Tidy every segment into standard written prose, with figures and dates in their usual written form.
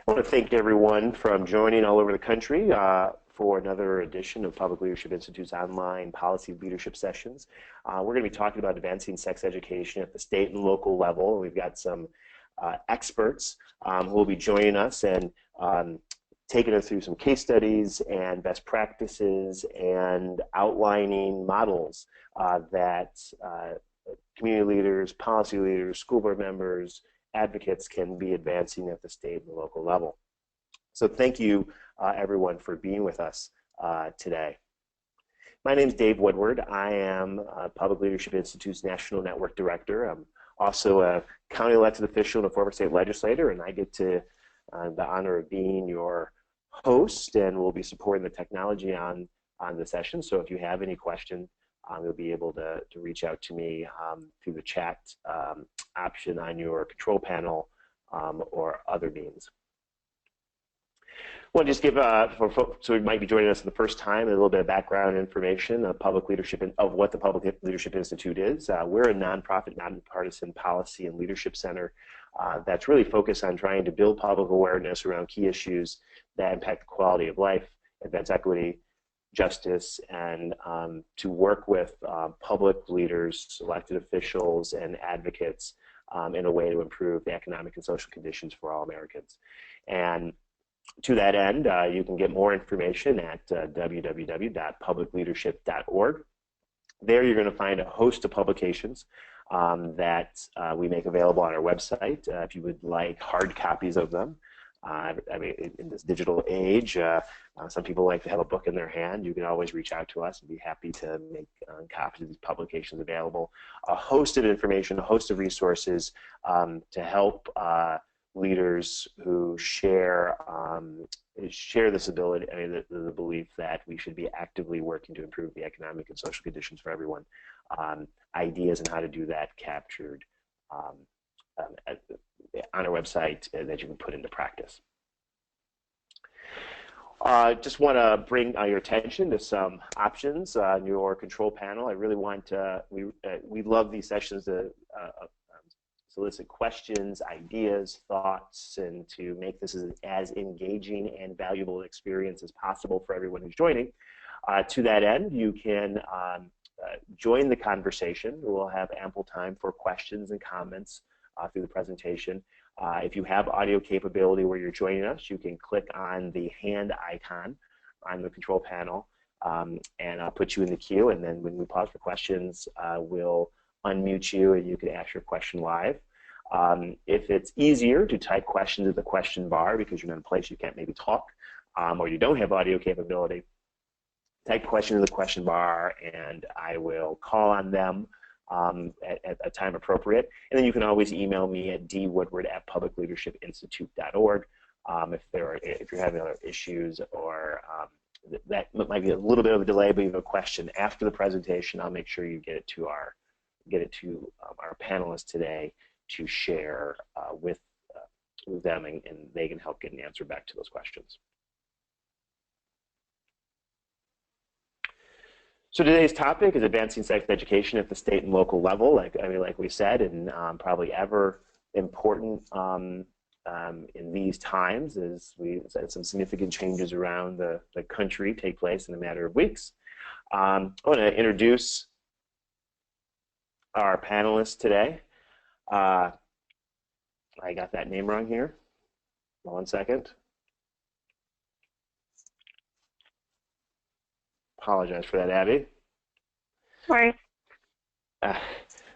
I want to thank everyone from joining all over the country for another edition of Public Leadership Institute's online policy leadership sessions. We're going to be talking about advancing sex education at the state and local level. We've got some experts who will be joining us and taking us through some case studies and best practices and outlining models that community leaders, policy leaders, school board members, advocates can be advancing at the state and the local level. So thank you, everyone, for being with us today. My name is Dave Woodward. I am Public Leadership Institute's National Network Director. I'm also a county elected official and a former state legislator, and I get to the honor of being your host, and we'll be supporting the technology on the session. So if you have any questions, you'll be able to reach out to me through the chat option on your control panel or other means. I want to just give, for folks who might be joining us for the first time, a little bit of background information of public leadership of what the Public Leadership Institute is. We're a nonprofit, nonpartisan policy and leadership center that's really focused on trying to build public awareness around key issues that impact the quality of life, advance equity, justice, and to work with public leaders, elected officials, and advocates in a way to improve the economic and social conditions for all Americans. And to that end, you can get more information at www.publicleadership.org. There you're going to find a host of publications that we make available on our website. If you would like hard copies of them, I mean, in this digital age, some people like to have a book in their hand. You can always reach out to us and be happy to make copies of these publications available. A host of information, a host of resources to help leaders who share this ability, I mean, the belief that we should be actively working to improve the economic and social conditions for everyone. Ideas on how to do that captured on our website that you can put into practice. Just want to bring your attention to some options on your control panel. I really want to, we love these sessions to solicit questions, ideas, thoughts, and to make this as engaging and valuable an experience as possible for everyone who's joining. To that end, you can join the conversation. We'll have ample time for questions and comments through the presentation. If you have audio capability where you're joining us, you can click on the hand icon on the control panel, and I'll put you in the queue, and then when we pause for questions, we'll unmute you and you can ask your question live. If it's easier to type questions in the question bar because you're in a place you can't maybe talk, or you don't have audio capability, type question in the question bar and I will call on them at a time appropriate. And then you can always email me at dwoodward@publicleadershipinstitute.org if you're having other issues, or that might be a little bit of a delay, but you have a question after the presentation. I'll make sure you get it to our panelists today to share with them, and they can help get an answer back to those questions. So today's topic is advancing sex education at the state and local level. Like we said, and probably ever important in these times, as we said, some significant changes around the country take place in a matter of weeks. I want to introduce our panelists today. I got that name wrong here. 1 second. Apologize for that, Abby. Sorry.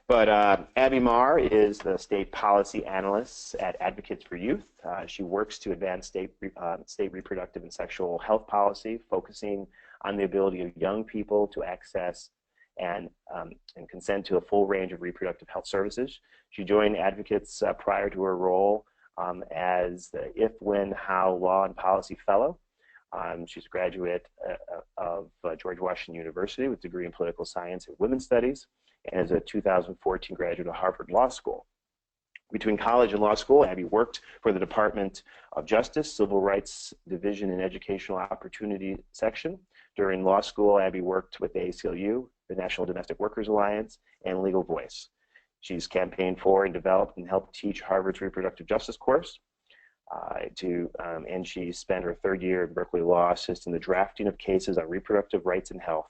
Abbey Marr is the State Policy Analyst at Advocates for Youth. She works to advance state reproductive and sexual health policy, focusing on the ability of young people to access and consent to a full range of reproductive health services. She joined Advocates prior to her role as the If, When, How Law and Policy Fellow. She's a graduate of George Washington University with a degree in political science and women's studies, and is a 2014 graduate of Harvard Law School. Between college and law school, Abbey worked for the Department of Justice, Civil Rights Division and Educational Opportunity Section. During law school, Abbey worked with the ACLU, the National Domestic Workers Alliance, and Legal Voice. She's campaigned for and developed and helped teach Harvard's reproductive justice course. And she spent her third year in Berkeley Law assisting the drafting of cases on reproductive rights and health,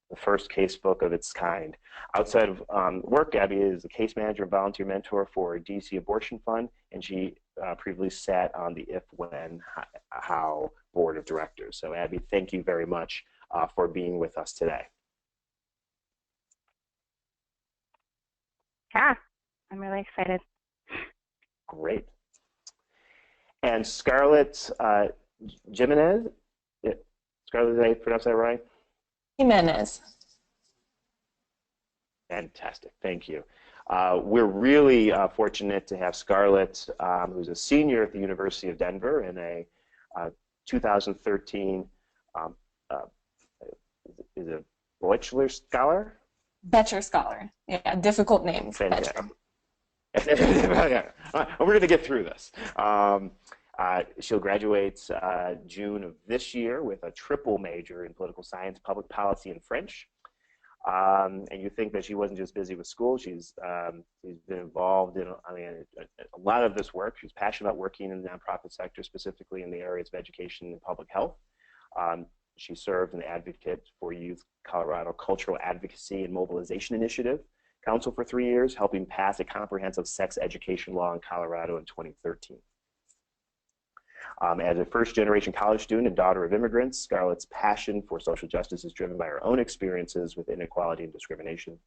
the first case book of its kind. Outside of work, Abbey is a case manager and volunteer mentor for DC Abortion Fund, and she previously sat on the If, When, How board of directors. So Abbey, thank you very much for being with us today. Yeah, I'm really excited. Great. And Scarlett Jimenez, Scarlett, did I pronounce that right? Jimenez. Fantastic, thank you. We're really fortunate to have Scarlett, who's a senior at the University of Denver and a 2013 is a Bachelor Scholar? Bachelor Scholar, yeah, difficult name. Fantastic. We're going to get through this. She'll graduate June of this year with a triple major in political science, public policy, and French. And you think that she wasn't just busy with school. She's been involved in, a lot of this work. She's passionate about working in the nonprofit sector, specifically in the areas of education and public health. She served an advocate for Youth Colorado Cultural Advocacy and Mobilization Initiative Council for 3 years, helping pass a comprehensive sex education law in Colorado in 2013. As a first-generation college student and daughter of immigrants, Scarlett's passion for social justice is driven by her own experiences with inequality and discrimination.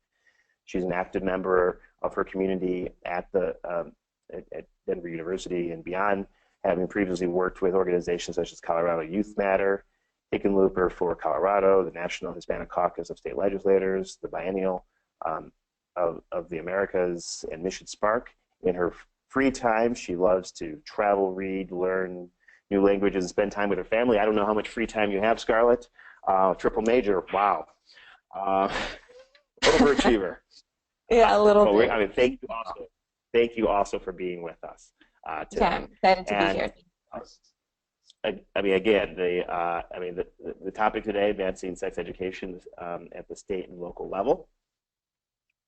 She's an active member of her community at Denver University and beyond, having previously worked with organizations such as Colorado Youth Matter, Hickenlooper for Colorado, the National Hispanic Caucus of State Legislators, the Biennial of the Americas, and Mission Spark. In her free time, she loves to travel, read, learn new languages, and spend time with her family. I don't know how much free time you have, Scarlett. Triple major, wow. Overachiever. Yeah, a little bit. I mean, thank you also for being with us today. Yeah, I'm excited to be here. I mean, again, the topic today, advancing sex education at the state and local level.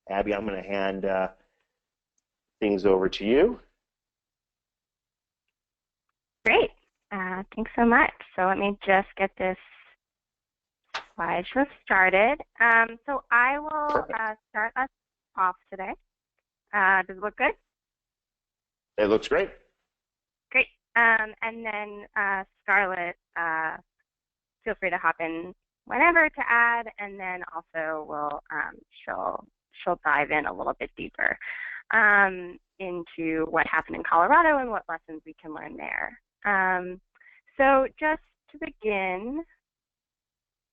Abbey, I'm going to hand things over to you. Great. Thanks so much. So let me just get this slideshow started. So I will start us off today. Does it look good? It looks great. Great. And then Scarlett, feel free to hop in whenever to add, and then also we'll she'll dive in a little bit deeper into what happened in Colorado and what lessons we can learn there. So just to begin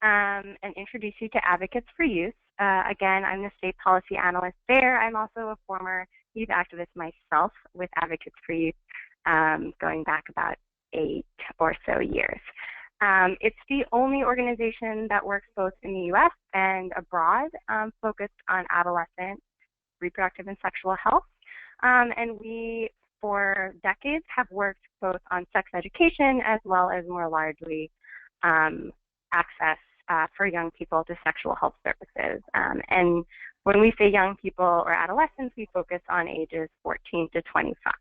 and introduce you to Advocates for Youth. Again, I'm the state policy analyst there. I'm also a former youth activist myself with Advocates for Youth, going back about 8 or so years. It's the only organization that works both in the U.S. and abroad, focused on adolescent reproductive and sexual health. And we, for decades, have worked both on sex education as well as more largely access for young people to sexual health services. And when we say young people or adolescents, we focus on ages 14 to 25.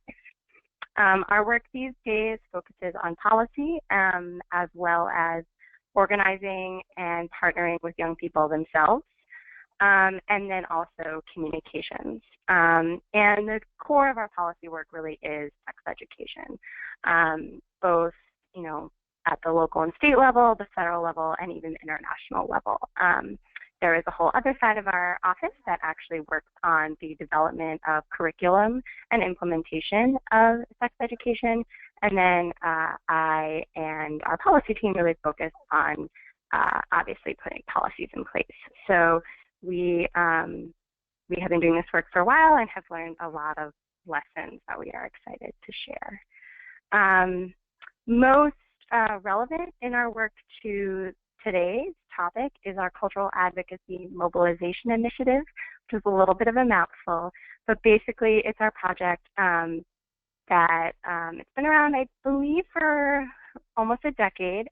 Our work these days focuses on policy as well as organizing and partnering with young people themselves, and then also communications. And the core of our policy work really is sex education, both, at the local and state level, the federal level, and even the international level. There is a whole other side of our office that actually works on the development of curriculum and implementation of sex education. And then I and our policy team really focus on obviously putting policies in place. So we have been doing this work for a while and have learned a lot of lessons that we are excited to share. Most relevant in our work to today's topic is our Cultural Advocacy Mobilization Initiative, which is a little bit of a mouthful, but basically it's our project that it's been around, I believe, for almost a decade,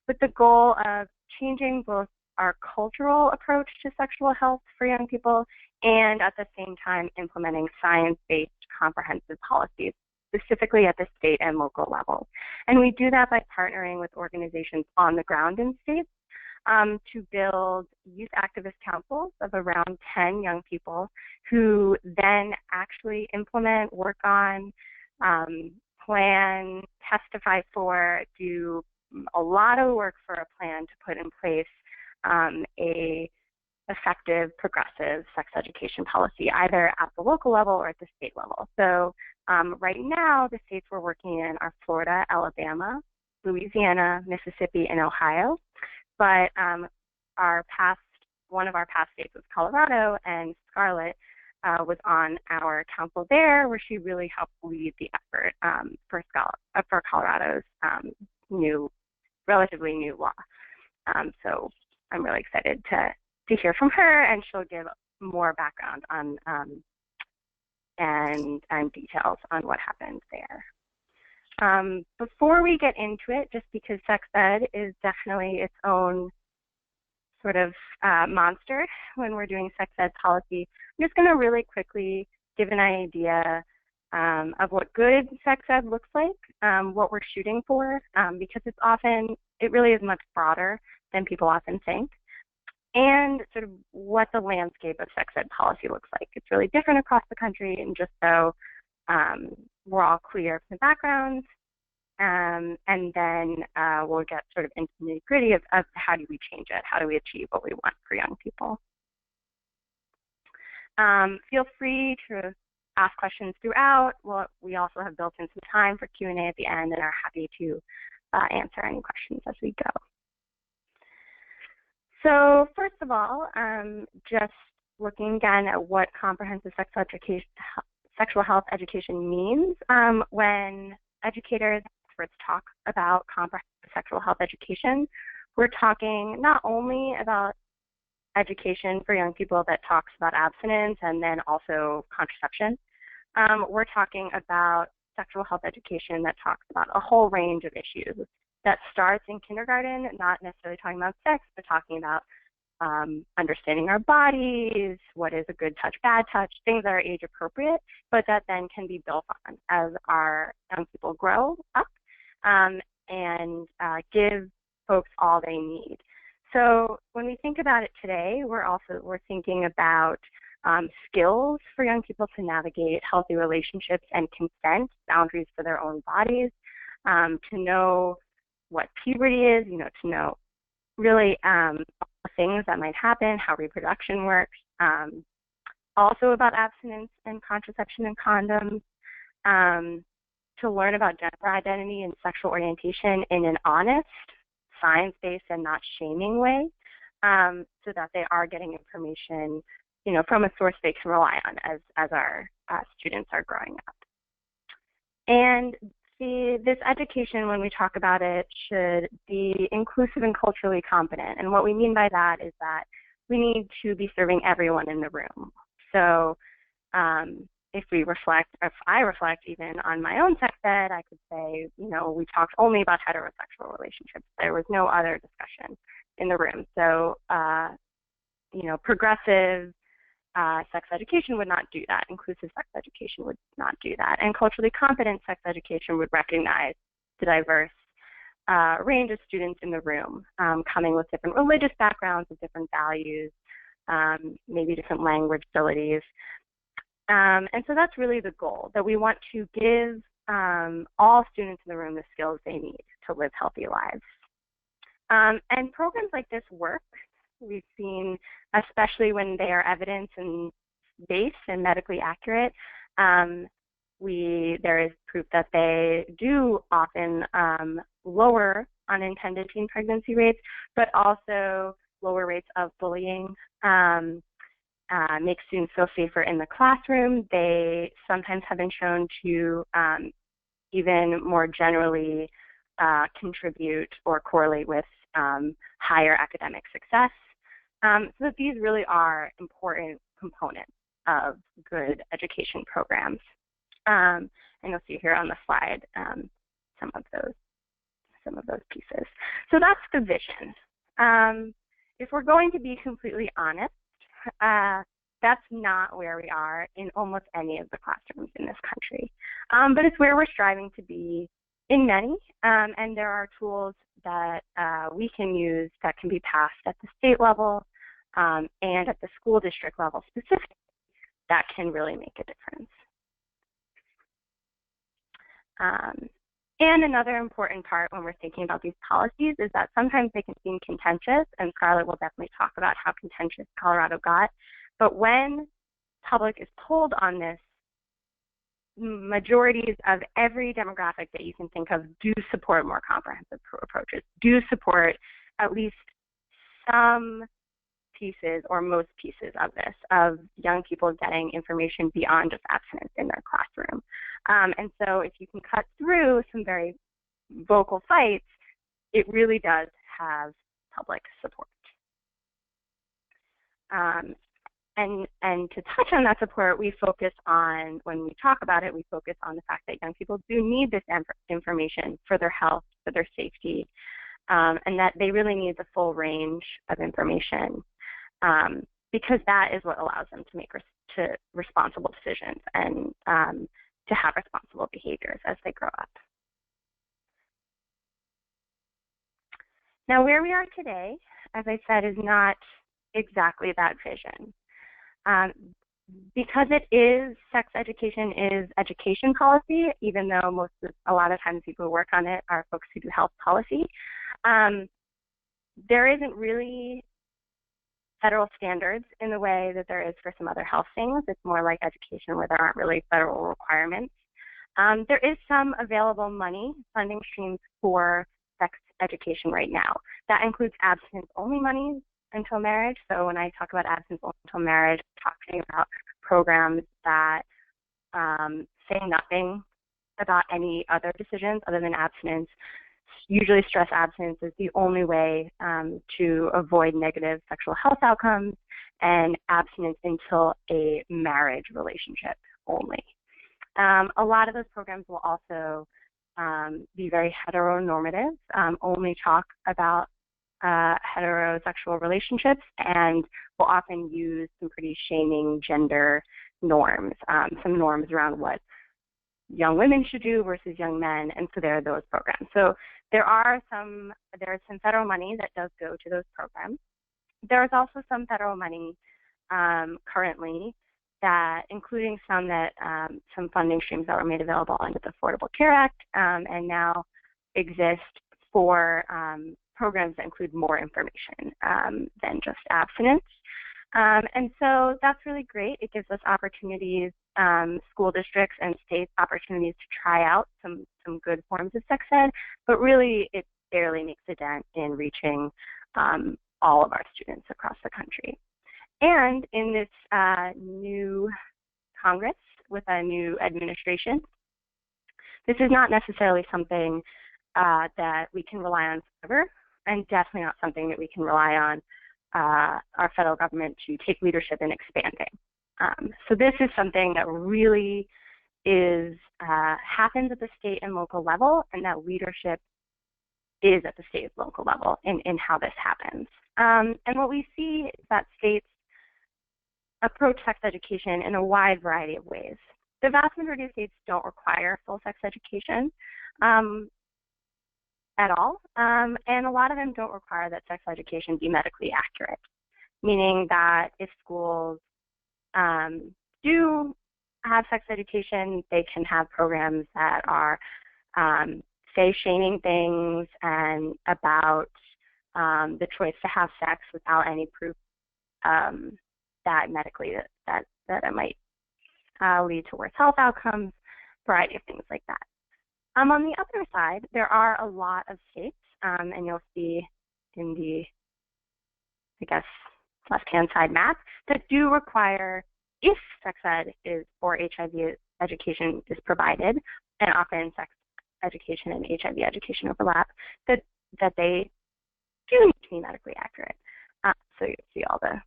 with the goal of changing both our cultural approach to sexual health for young people and at the same time implementing science-based comprehensive policies specifically at the state and local level. And we do that by partnering with organizations on the ground in states to build youth activist councils of around 10 young people who then actually implement, work on, plan, testify for, do a lot of work for a plan to put in place a effective, progressive sex education policy, either at the local level or at the state level. So right now, the states we're working in are Florida, Alabama, Louisiana, Mississippi, and Ohio. But one of our past states was Colorado, and Scarlett was on our council there, where she really helped lead the effort for Colorado's relatively new law. So I'm really excited to hear from her, and she'll give more background on and details on what happened there. Before we get into it, just because sex ed is definitely its own sort of monster when we're doing sex ed policy, I'm just going to really quickly give an idea of what good sex ed looks like, what we're shooting for, because it really is much broader than people often think, and sort of what the landscape of sex ed policy looks like. It's really different across the country, and just so we're all clear from the backgrounds, and then we'll get sort of into the nitty-gritty of how do we change it, how do we achieve what we want for young people. Feel free to ask questions throughout. We also have built in some time for Q&A at the end, and are happy to answer any questions as we go. So first of all, just looking again at what comprehensive sexual health education means. When educators and experts talk about comprehensive sexual health education, we're talking not only about education for young people that talks about abstinence and then also contraception. We're talking about sexual health education that talks about a whole range of issues that starts in kindergarten, not necessarily talking about sex, but talking about understanding our bodies, what is a good touch, bad touch, things that are age appropriate, but that then can be built on as our young people grow up and give folks all they need. So when we think about it today, we're thinking about skills for young people to navigate healthy relationships and consent, boundaries for their own bodies, to know what puberty is, to know really things that might happen, how reproduction works, also about abstinence and contraception and condoms, to learn about gender identity and sexual orientation in an honest, science-based and not shaming way, so that they are getting information, from a source they can rely on as our students are growing up. And this education, when we talk about it, should be inclusive and culturally competent. And what we mean by that is that we need to be serving everyone in the room. So if I reflect even on my own sex ed, I could say, we talked only about heterosexual relationships. There was no other discussion in the room. So, progressive sex education would not do that. Inclusive sex education would not do that. And culturally competent sex education would recognize the diverse range of students in the room, coming with different religious backgrounds, with different values, maybe different language abilities. And so that's really the goal, that we want to give all students in the room the skills they need to live healthy lives. And programs like this work. We've seen, especially when they are evidence-based and medically accurate, there is proof that they do often lower unintended teen pregnancy rates, but also lower rates of bullying, make students feel safer in the classroom. They sometimes have been shown to even more generally contribute or correlate with higher academic success. So that these really are important components of good education programs. And you'll see here on the slide some of those pieces. So that's the vision. If we're going to be completely honest, that's not where we are in almost any of the classrooms in this country. But it's where we're striving to be in many, and there are tools that we can use that can be passed at the state level and at the school district level specifically that can really make a difference. And another important part when we're thinking about these policies is that sometimes they can seem contentious, and Scarlett will definitely talk about how contentious Colorado got. But when public is polled on this, majorities of every demographic that you can think of do support more comprehensive approaches, do support at least some pieces or most pieces of this, of young people getting information beyond just abstinence in their classroom. And so if you can cut through some very vocal fights, it really does have public support. And to touch on that support, we focus on, when we talk about it, we focus on the fact that young people do need this information for their health, for their safety, and that they really need the full range of information because that is what allows them to make responsible decisions and to have responsible behaviors as they grow up. Now, where we are today, as I said, is not exactly that vision. Because it is, sex education is education policy, even though a lot of times people who work on it are folks who do health policy, there isn't really federal standards in the way that there is for some other health things. It's more like education where there aren't really federal requirements. There is some available money, funding streams for sex education right now. That includes abstinence-only money until marriage. So when I talk about abstinence until marriage, I'm talking about programs that say nothing about any other decisions other than abstinence. Usually stress abstinence is the only way to avoid negative sexual health outcomes, and abstinence until a marriage relationship only. A lot of those programs will also be very heteronormative, only talk about heterosexual relationships, and will often use some pretty shaming gender norms, some norms around what young women should do versus young men, and so there are those programs. So there is some federal money that does go to those programs. There is also some federal money currently that, including some funding streams that were made available under the Affordable Care Act, and now exist for programs that include more information than just abstinence. And so that's really great. It gives us opportunities, school districts and states opportunities to try out some good forms of sex ed, but really it barely makes a dent in reaching all of our students across the country. And in this new Congress with a new administration, this is not necessarily something that we can rely on forever, and definitely not something that we can rely on our federal government to take leadership in expanding. So this is something that really happens at the state and local level, and that leadership is at the state and local level in how this happens. And what we see is that states approach sex education in a wide variety of ways. The vast majority of states don't require full sex education at all, and a lot of them don't require that sex education be medically accurate, meaning that if schools do have sex education, they can have programs that are, say, shaming things and about the choice to have sex without any proof that medically that it might lead to worse health outcomes, variety of things like that. On the other side, there are a lot of states, and you'll see in the, I guess, left-hand side map, that do require, if sex ed is or HIV education is provided, and often sex education and HIV education overlap, that they do need to be medically accurate. So you see all the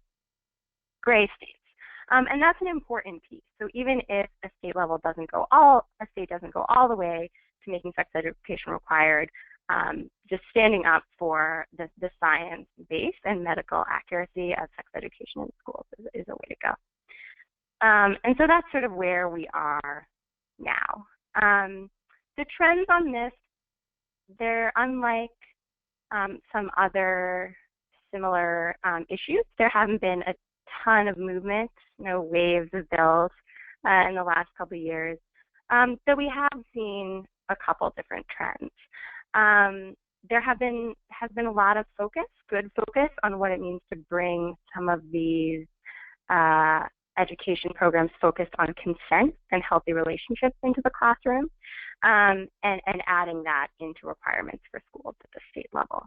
gray states. And that's an important piece. So even if a state doesn't go all the way to making sex education required, just standing up for the science base and medical accuracy of sex education in schools is a way to go. And so that's sort of where we are now. The trends on this, they're unlike some other similar issues. There haven't been a ton of movement, no waves of bills in the last couple of years. So we have seen a couple different trends. There has been a lot of good focus on what it means to bring some of these education programs focused on consent and healthy relationships into the classroom, and adding that into requirements for schools at the state level,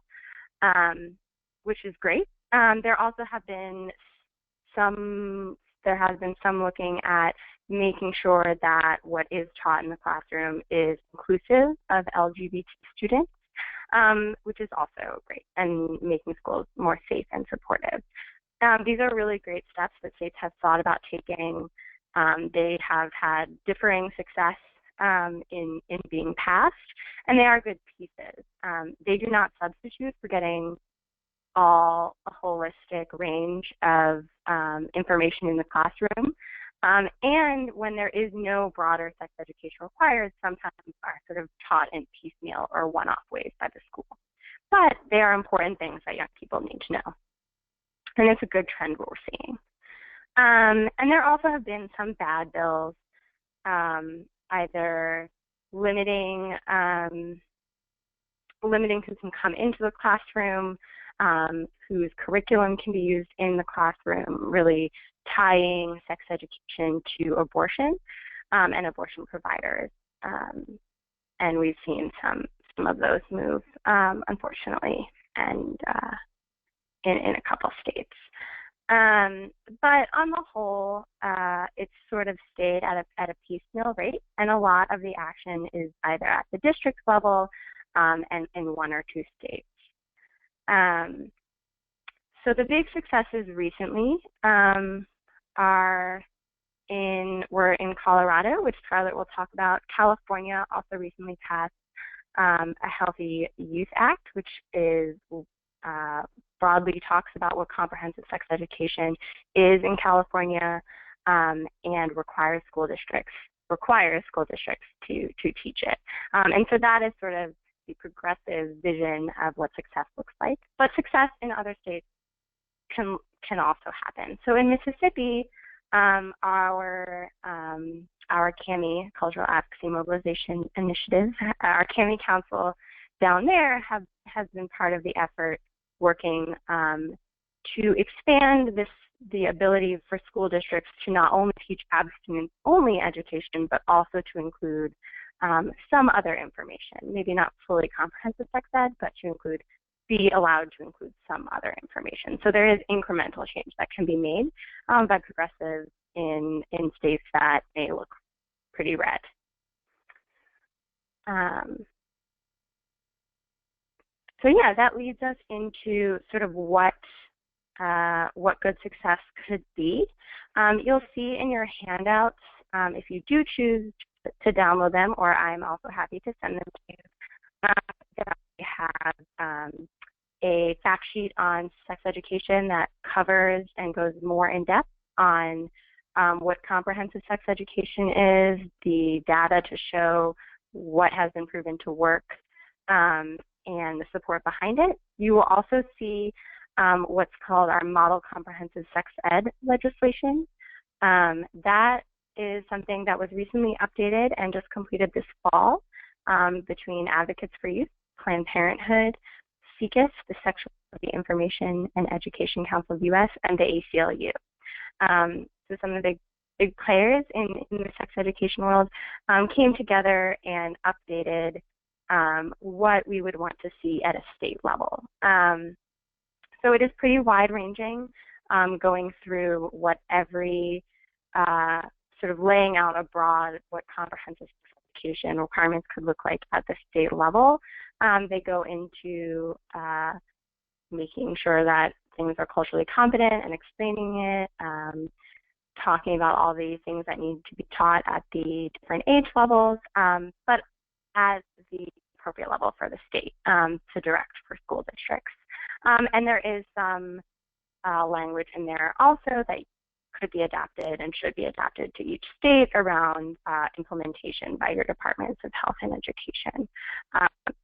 which is great. There also have been some looking at making sure that what is taught in the classroom is inclusive of LGBT students, which is also great, and making schools more safe and supportive. These are really great steps that states have thought about taking. They have had differing success in being passed, and they are good pieces. They do not substitute for getting a holistic range of information in the classroom. And when there is no broader sex education required, sometimes are sort of taught in piecemeal or one-off ways by the school. But they are important things that young people need to know. And it's a good trend what we're seeing. And there also have been some bad bills, either limiting who can come into the classroom, whose curriculum can be used in the classroom, really tying sex education to abortion and abortion providers. And we've seen some of those move, unfortunately, and in a couple states. But on the whole, it's sort of stayed at a piecemeal rate, and a lot of the action is either at the district level and in one or two states. So the big successes recently were in Colorado, which Scarlett will talk about. California also recently passed a Healthy Youth Act, which is broadly talks about what comprehensive sex education is in California, and requires school districts to teach it. And so that is sort of the progressive vision of what success looks like. But success in other states can also happen. So in Mississippi, our CAMI, Cultural Advocacy Mobilization Initiative, our CAMI Council down there has been part of the effort working to expand the ability for school districts to not only teach abstinence-only education, but also to include some other information, maybe not fully comprehensive sex ed, but to be allowed to include some other information. So there is incremental change that can be made by progressives in states that may look pretty red. So yeah, that leads us into sort of what good success could be. You'll see in your handouts, if you do choose to download them, or I'm also happy to send them to you, that we have a fact sheet on sex education that covers and goes more in depth on what comprehensive sex education is, the data to show what has been proven to work, and the support behind it. You will also see what's called our Model Comprehensive Sex Ed legislation. That is something that was recently updated and just completed this fall between Advocates for Youth, Planned Parenthood, SECUS, the Sexuality Information and Education Council of the U.S., and the ACLU. So some of the big players in the sex education world came together and updated what we would want to see at a state level. So it is pretty wide-ranging, going through what every sort of laying out what comprehensive education requirements could look like at the state level. They go into making sure that things are culturally competent and explaining it, talking about all the things that need to be taught at the different age levels, but at the appropriate level for the state to direct for school districts. And there is some language in there also that could be adapted and should be adapted to each state around implementation by your departments of health and education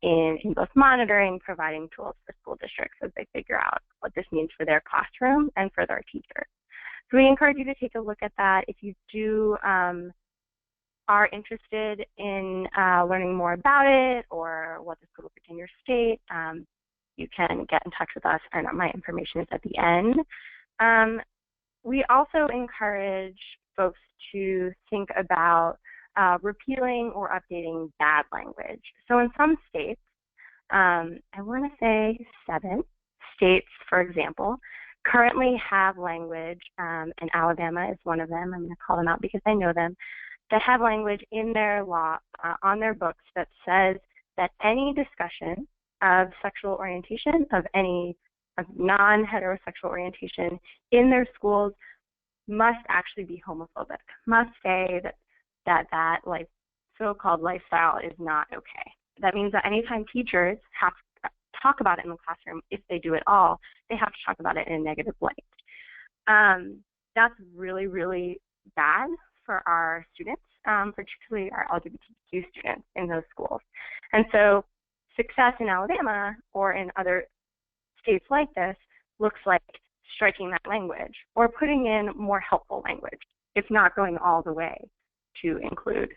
in both monitoring, providing tools for school districts as they figure out what this means for their classroom and for their teachers. So we encourage you to take a look at that. If you do are interested in learning more about it or what this could look like in your state, you can get in touch with us, and my information is at the end. We also encourage folks to think about repealing or updating bad language. So in some states, I want to say 7 states, for example, currently have language, and Alabama is one of them. I'm going to call them out because I know them, that have language in their law, on their books, that says that any discussion of sexual orientation, of non-heterosexual orientation in their schools must actually be homophobic, must say that like so-called lifestyle is not okay. That means that anytime teachers have to talk about it in the classroom, if they do at all, they have to talk about it in a negative light. That's really, really bad for our students, particularly our LGBTQ students in those schools. And so success in Alabama or in other states like this looks like striking that language or putting in more helpful language. It's not going all the way to include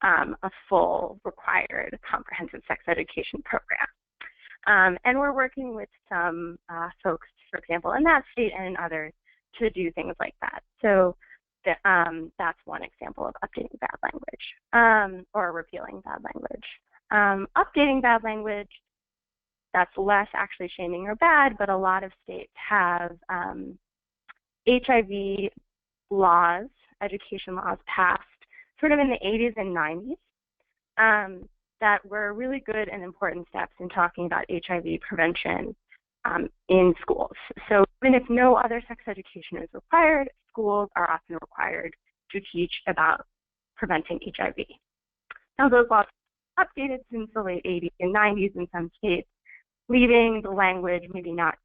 a full required comprehensive sex education program. And we're working with some folks, for example, in that state and in others to do things like that. So that's one example of updating bad language or repealing bad language. Updating bad language, that's less actually shaming or bad, but a lot of states have HIV laws, education laws passed sort of in the 80s and 90s that were really good and important steps in talking about HIV prevention in schools. So even if no other sex education is required, schools are often required to teach about preventing HIV. Now those laws have updated since the late 80s and 90s in some states, leaving the language maybe not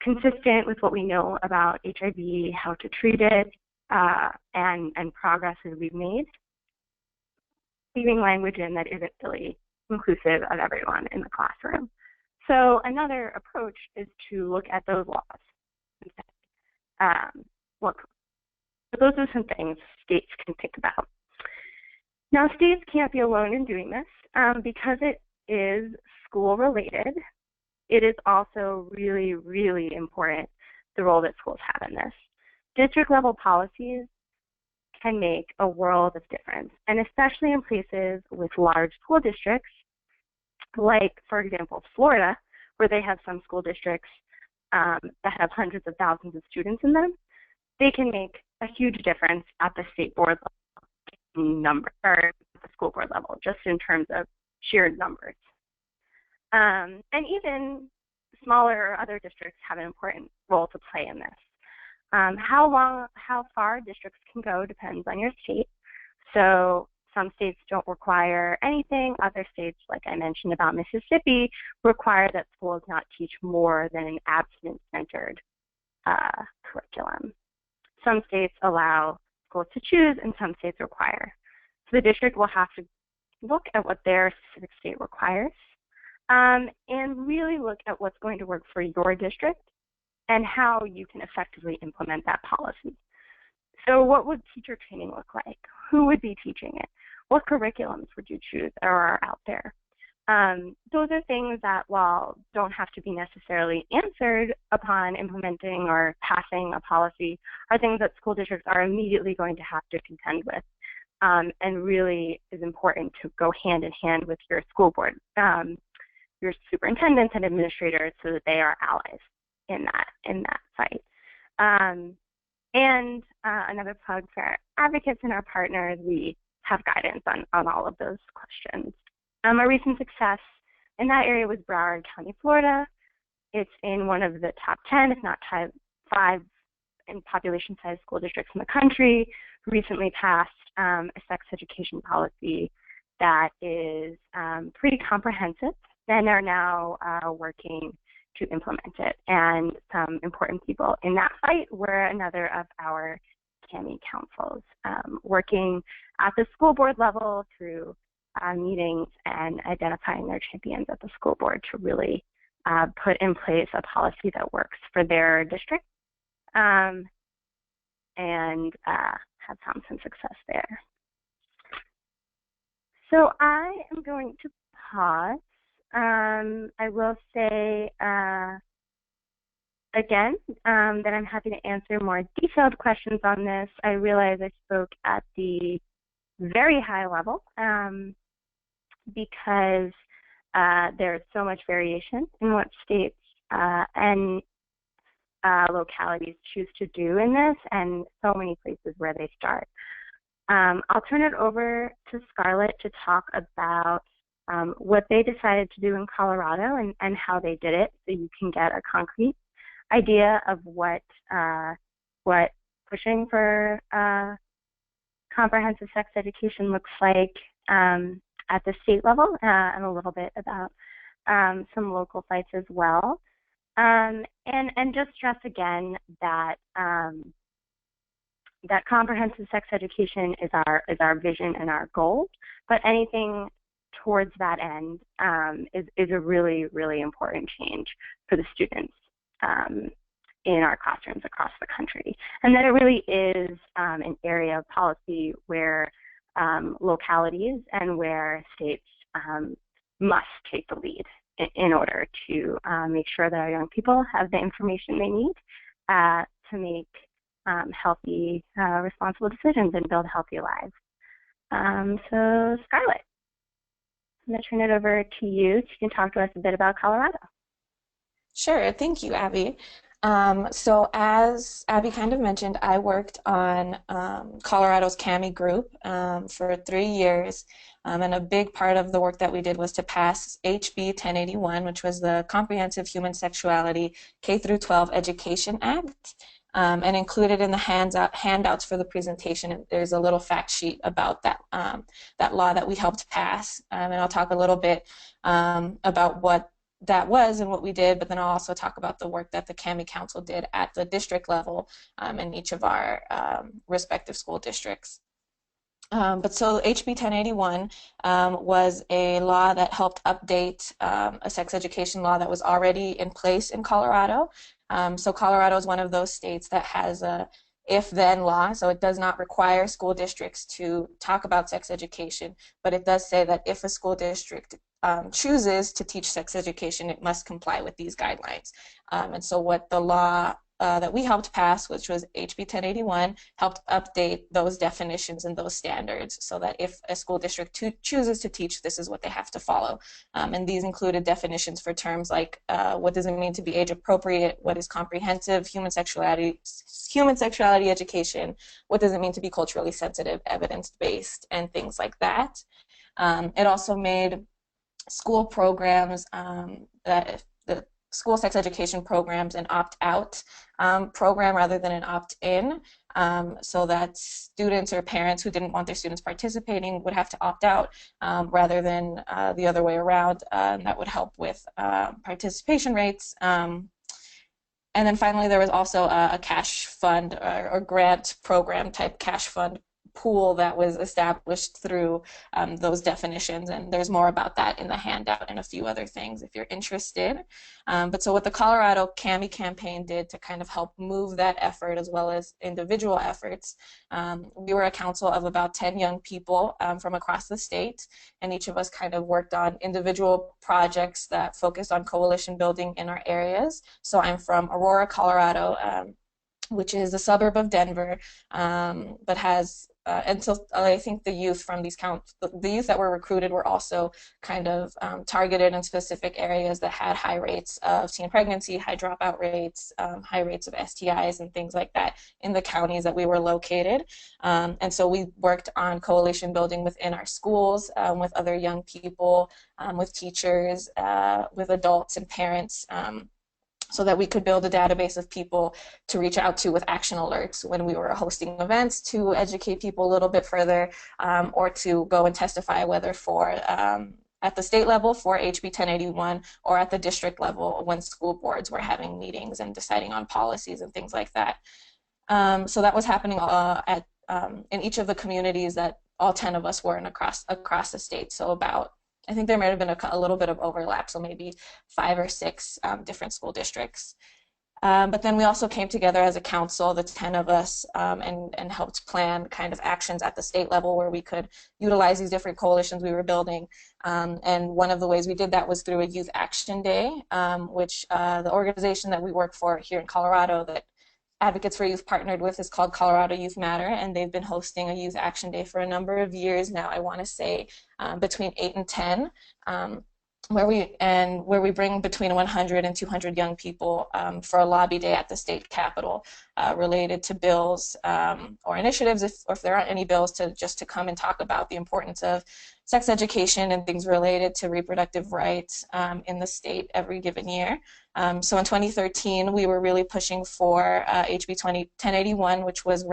consistent with what we know about HIV, how to treat it, and progress that we've made, leaving language in that isn't really inclusive of everyone in the classroom. So another approach is to look at those laws. Those are some things states can think about. Now, states can't be alone in doing this because it is school-related. It is also really, really important, the role that schools have in this. District-level policies can make a world of difference, and especially in places with large school districts, like, for example, Florida, where they have some school districts that have hundreds of thousands of students in them. They can make a huge difference at the state board level, or at the school board level, just in terms of sheer numbers. And even smaller or other districts have an important role to play in this. How far districts can go depends on your state. So some states don't require anything. Other states, like I mentioned about Mississippi, require that schools not teach more than an abstinence-centered curriculum. Some states allow schools to choose, and some states require. So the district will have to look at what their specific state requires and really look at what's going to work for your district and how you can effectively implement that policy. So what would teacher training look like? Who would be teaching it? What curriculums would you choose that are out there? Those are things that, while don't have to be necessarily answered upon implementing or passing a policy, are things that school districts are immediately going to have to contend with, and really is important to go hand in hand with your school board, your superintendents and administrators, so that they are allies in that fight. And another plug for our advocates and our partners, we have guidance on all of those questions. A recent success in that area was Broward County, Florida. It's in one of the top 10, if not top 5 in population-sized school districts in the country. Recently passed a sex education policy that is pretty comprehensive, and are now working to implement it. And some important people in that fight were another of our CAMI councils, working at the school board level through meetings and identifying their champions at the school board to really put in place a policy that works for their district, and have found some success there. So I am going to pause. I will say again that I'm happy to answer more detailed questions on this. I realize I spoke at the very high level because there's so much variation in what states and localities choose to do in this, and so many places where they start. I'll turn it over to Scarlett to talk about what they decided to do in Colorado and how they did it, so you can get a concrete idea of what pushing for comprehensive sex education looks like at the state level, and a little bit about some local fights as well. And just stress again that that comprehensive sex education is our vision and our goal, but anything towards that end is a really, really important change for the students in our classrooms across the country, and that it really is an area of policy where localities and where states must take the lead in order to make sure that our young people have the information they need to make healthy, responsible decisions and build healthy lives. So Scarlett, I'm going to turn it over to you so you can talk to us a bit about Colorado. Sure, thank you, Abby. So as Abby kind of mentioned, I worked on Colorado's CAMI group for 3 years, and a big part of the work that we did was to pass HB 1081, which was the Comprehensive Human Sexuality K-12 Education Act, and included in the handouts for the presentation, there's a little fact sheet about that, that law that we helped pass, and I'll talk a little bit about what that was and what we did, but then I'll also talk about the work that the CAMI Council did at the district level in each of our respective school districts. But so HB 1081 was a law that helped update a sex education law that was already in place in Colorado. So Colorado is one of those states that has a if-then law, so it does not require school districts to talk about sex education, but it does say that if a school district chooses to teach sex education, it must comply with these guidelines. And so what the law that we helped pass, which was HB 1081, helped update those definitions and those standards so that if a school district chooses to teach, this is what they have to follow. And these included definitions for terms like what does it mean to be age appropriate, what is comprehensive human sexuality education, what does it mean to be culturally sensitive, evidence-based, and things like that. It also made school programs, the school sex education programs, an opt-out program rather than an opt-in, so that students or parents who didn't want their students participating would have to opt out rather than the other way around. That would help with participation rates. And then finally, there was also a cash fund or grant program type cash fund pool that was established through those definitions, and there's more about that in the handout and a few other things if you're interested. But so what the Colorado CAMI campaign did to kind of help move that effort as well as individual efforts, we were a council of about 10 young people from across the state, and each of us kind of worked on individual projects that focused on coalition building in our areas. So I'm from Aurora, Colorado, which is a suburb of Denver, but has and so I think the youth from these the youth that were recruited were also kind of targeted in specific areas that had high rates of teen pregnancy, high dropout rates, high rates of STIs and things like that in the counties that we were located. And so we worked on coalition building within our schools, with other young people, with teachers, with adults and parents, so that we could build a database of people to reach out to with action alerts when we were hosting events to educate people a little bit further, or to go and testify, whether for at the state level for HB 1081 or at the district level when school boards were having meetings and deciding on policies and things like that. So that was happening in each of the communities that all 10 of us were in across the state. So about, I think there might have been a little bit of overlap, so maybe 5 or 6 different school districts. But then we also came together as a council, the 10 of us, and helped plan kind of actions at the state level where we could utilize these different coalitions we were building. And one of the ways we did that was through a Youth Action Day, which the organization that we work for here in Colorado that Advocates for Youth partnered with is called Colorado Youth Matter, and they've been hosting a Youth Action Day for a number of years now. I want to say between 8 and 10. Where we bring between 100 and 200 young people for a lobby day at the state capitol related to bills or initiatives, or if there aren't any bills, to come and talk about the importance of sex education and things related to reproductive rights in the state every given year. So in 2013, we were really pushing for HB 1081, which was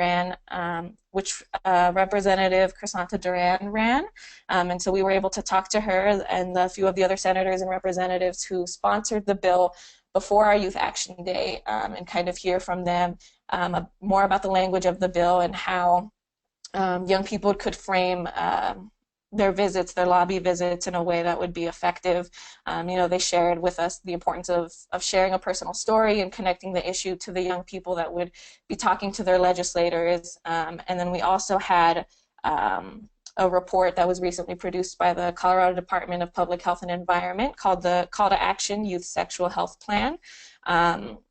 Representative Crisanta Duran ran. And so we were able to talk to her and a few of the other senators and representatives who sponsored the bill before our Youth Action Day and kind of hear from them more about the language of the bill and how young people could frame their visits, their lobby visits, in a way that would be effective. They shared with us the importance of sharing a personal story and connecting the issue to the young people that would be talking to their legislators. And then we also had a report that was recently produced by the Colorado Department of Public Health and Environment called the Call to Action Youth Sexual Health Plan.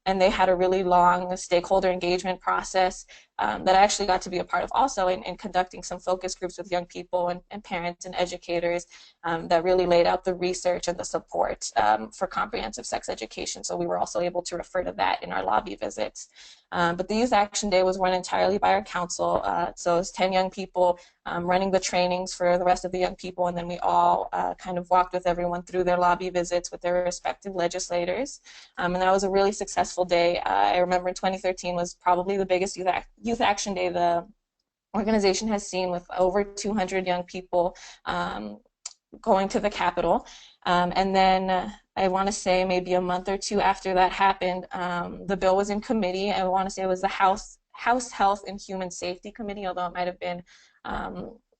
And they had a really long stakeholder engagement process that I actually got to be a part of also in conducting some focus groups with young people and parents and educators that really laid out the research and the support for comprehensive sex education. So we were also able to refer to that in our lobby visits. But the Youth Action Day was run entirely by our council. So it was 10 young people running the trainings for the rest of the young people, and then we all kind of walked with everyone through their lobby visits with their respective legislators. And that was a really successful day. I remember in 2013 was probably the biggest Youth Action Day the organization has seen, with over 200 young people going to the Capitol. And then I want to say maybe a month or two after that happened, the bill was in committee. I want to say it was the House Health and Human Safety Committee, although it might have been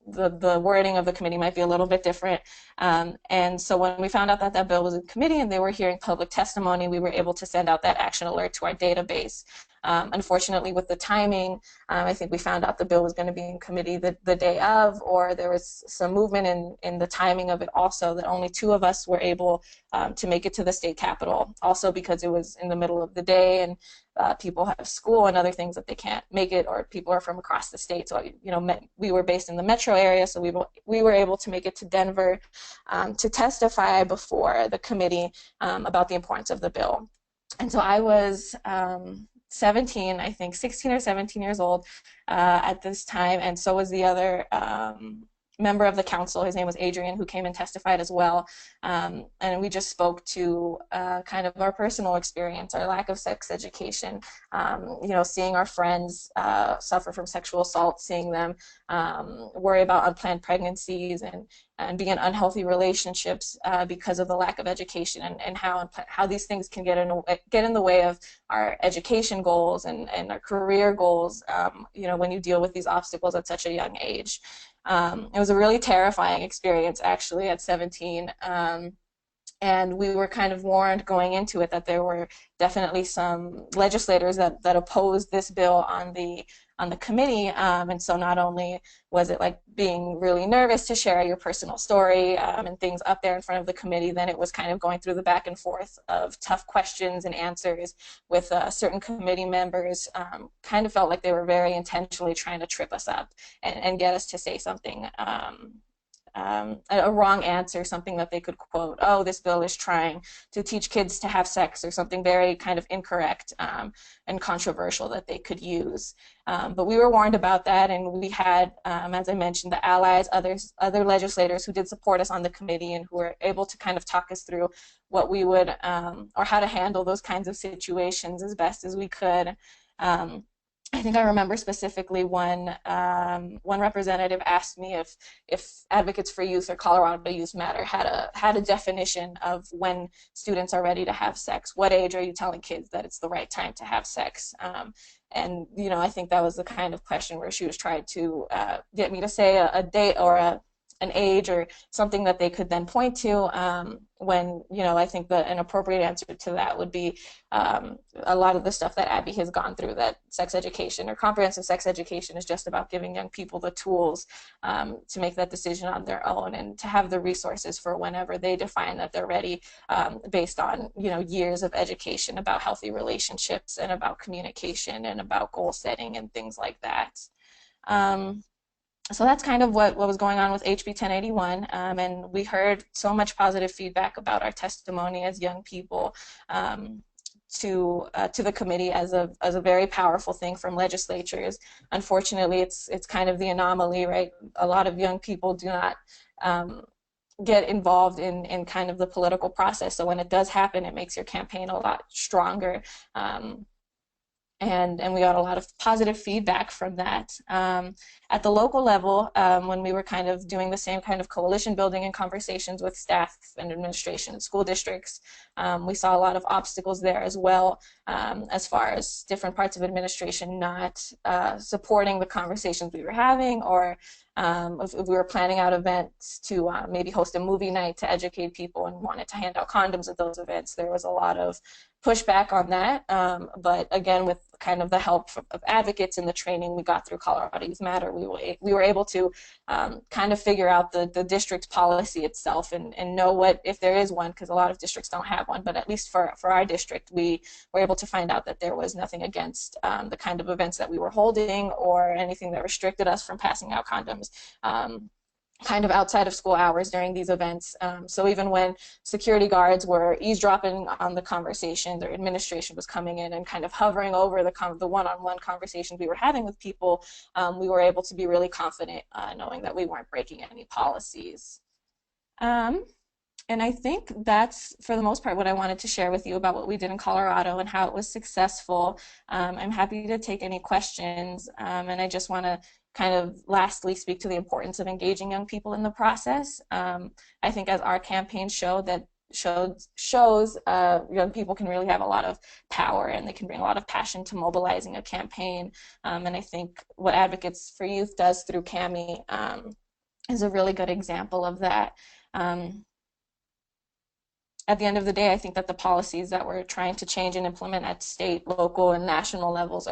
the wording of the committee might be a little bit different. And so when we found out that that bill was in committee and they were hearing public testimony, we were able to send out that action alert to our database. Unfortunately, with the timing, I think we found out the bill was going to be in committee the day of, or there was some movement in the timing of it also, that only 2 of us were able to make it to the state capitol, also because it was in the middle of the day and people have school and other things that they can't make it, or people are from across the state. So, we were based in the metro area, so we were able to make it to Denver to testify before the committee about the importance of the bill. And so I was 17, I think 16 or 17 years old at this time, and so was the other member of the council. His name was Adrian, who came and testified as well. And we just spoke to kind of our personal experience, our lack of sex education, seeing our friends suffer from sexual assault, seeing them worry about unplanned pregnancies and be in unhealthy relationships because of the lack of education, and how these things can get in the way of our education goals and our career goals, when you deal with these obstacles at such a young age. It was a really terrifying experience, actually, at 17. And we were kind of warned going into it that there were definitely some legislators that opposed this bill on the committee. And so not only was it like being really nervous to share your personal story and things up there in front of the committee, then it was kind of going through the back and forth of tough questions and answers with certain committee members. Kind of felt like they were very intentionally trying to trip us up and get us to say something a wrong answer, something that they could quote, oh, this bill is trying to teach kids to have sex, or something very kind of incorrect and controversial that they could use. But we were warned about that, and we had, as I mentioned, the allies, other legislators who did support us on the committee and who were able to kind of talk us through what we would, or how to handle those kinds of situations as best as we could. I think I remember specifically one representative asked me if Advocates for Youth or Colorado Youth Matter had a definition of when students are ready to have sex. What age are you telling kids that it's the right time to have sex? And you know, I think that was the kind of question where she was trying to get me to say a date or an age or something that they could then point to. When, you know, I think that an appropriate answer to that would be a lot of the stuff that Abby has gone through, that sex education or comprehensive sex education is just about giving young people the tools to make that decision on their own and to have the resources for whenever they define that they're ready, based on, you know, years of education about healthy relationships and about communication and about goal setting and things like that. So that's kind of what was going on with HB 1081, and we heard so much positive feedback about our testimony as young people to the committee as a very powerful thing from legislatures. Unfortunately, it's kind of the anomaly, right? A lot of young people do not get involved in kind of the political process. So when it does happen, it makes your campaign a lot stronger. And we got a lot of positive feedback from that. At the local level, when we were kind of doing the same kind of coalition building and conversations with staff and administration and school districts, we saw a lot of obstacles there as well, as far as different parts of administration not supporting the conversations we were having, or if we were planning out events to maybe host a movie night to educate people and wanted to hand out condoms at those events. There was a lot of pushback on that, but again, with kind of the help of advocates and the training we got through Colorado Youth Matter, we were able to kind of figure out the district policy itself and know what, if there is one, because a lot of districts don't have one, but at least for our district, we were able to find out that there was nothing against the kind of events that we were holding or anything that restricted us from passing out condoms kind of outside of school hours during these events. So even when security guards were eavesdropping on the conversation, their administration was coming in and kind of hovering over the one-on-one conversations we were having with people, we were able to be really confident knowing that we weren't breaking any policies. And I think that's, for the most part, what I wanted to share with you about what we did in Colorado and how it was successful. I'm happy to take any questions, and I just want to kind of lastly speak to the importance of engaging young people in the process. I think as our campaign shows young people can really have a lot of power and they can bring a lot of passion to mobilizing a campaign. And I think what Advocates for Youth does through CAMI is a really good example of that. At the end of the day, I think that the policies that we're trying to change and implement at state, local, and national levels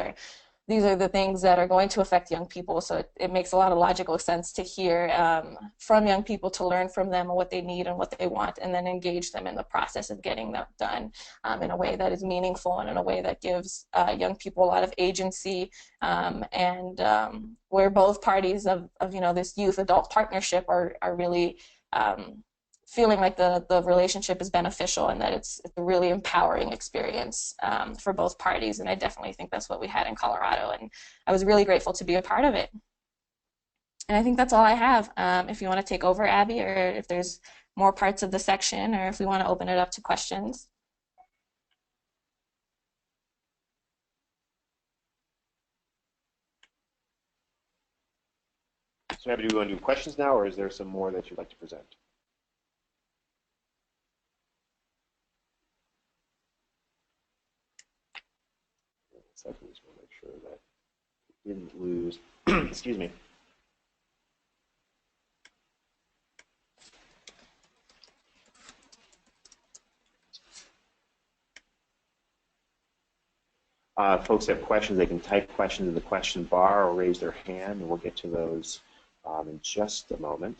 these are the things that are going to affect young people. So it makes a lot of logical sense to hear from young people, to learn from them what they need and what they want, and then engage them in the process of getting that done in a way that is meaningful and in a way that gives young people a lot of agency, and where both parties of this youth-adult partnership are really feeling like the relationship is beneficial and that it's a really empowering experience for both parties. And I definitely think that's what we had in Colorado, and I was really grateful to be a part of it. And I think that's all I have. If you want to take over, Abby, or if there's more parts of the section, or if we want to open it up to questions. So Abby, do we want to do questions now, or is there some more that you'd like to present? Second, just want to make sure that we didn't lose. Excuse me. Folks have questions, they can type questions in the question bar or raise their hand, and we'll get to those in just a moment.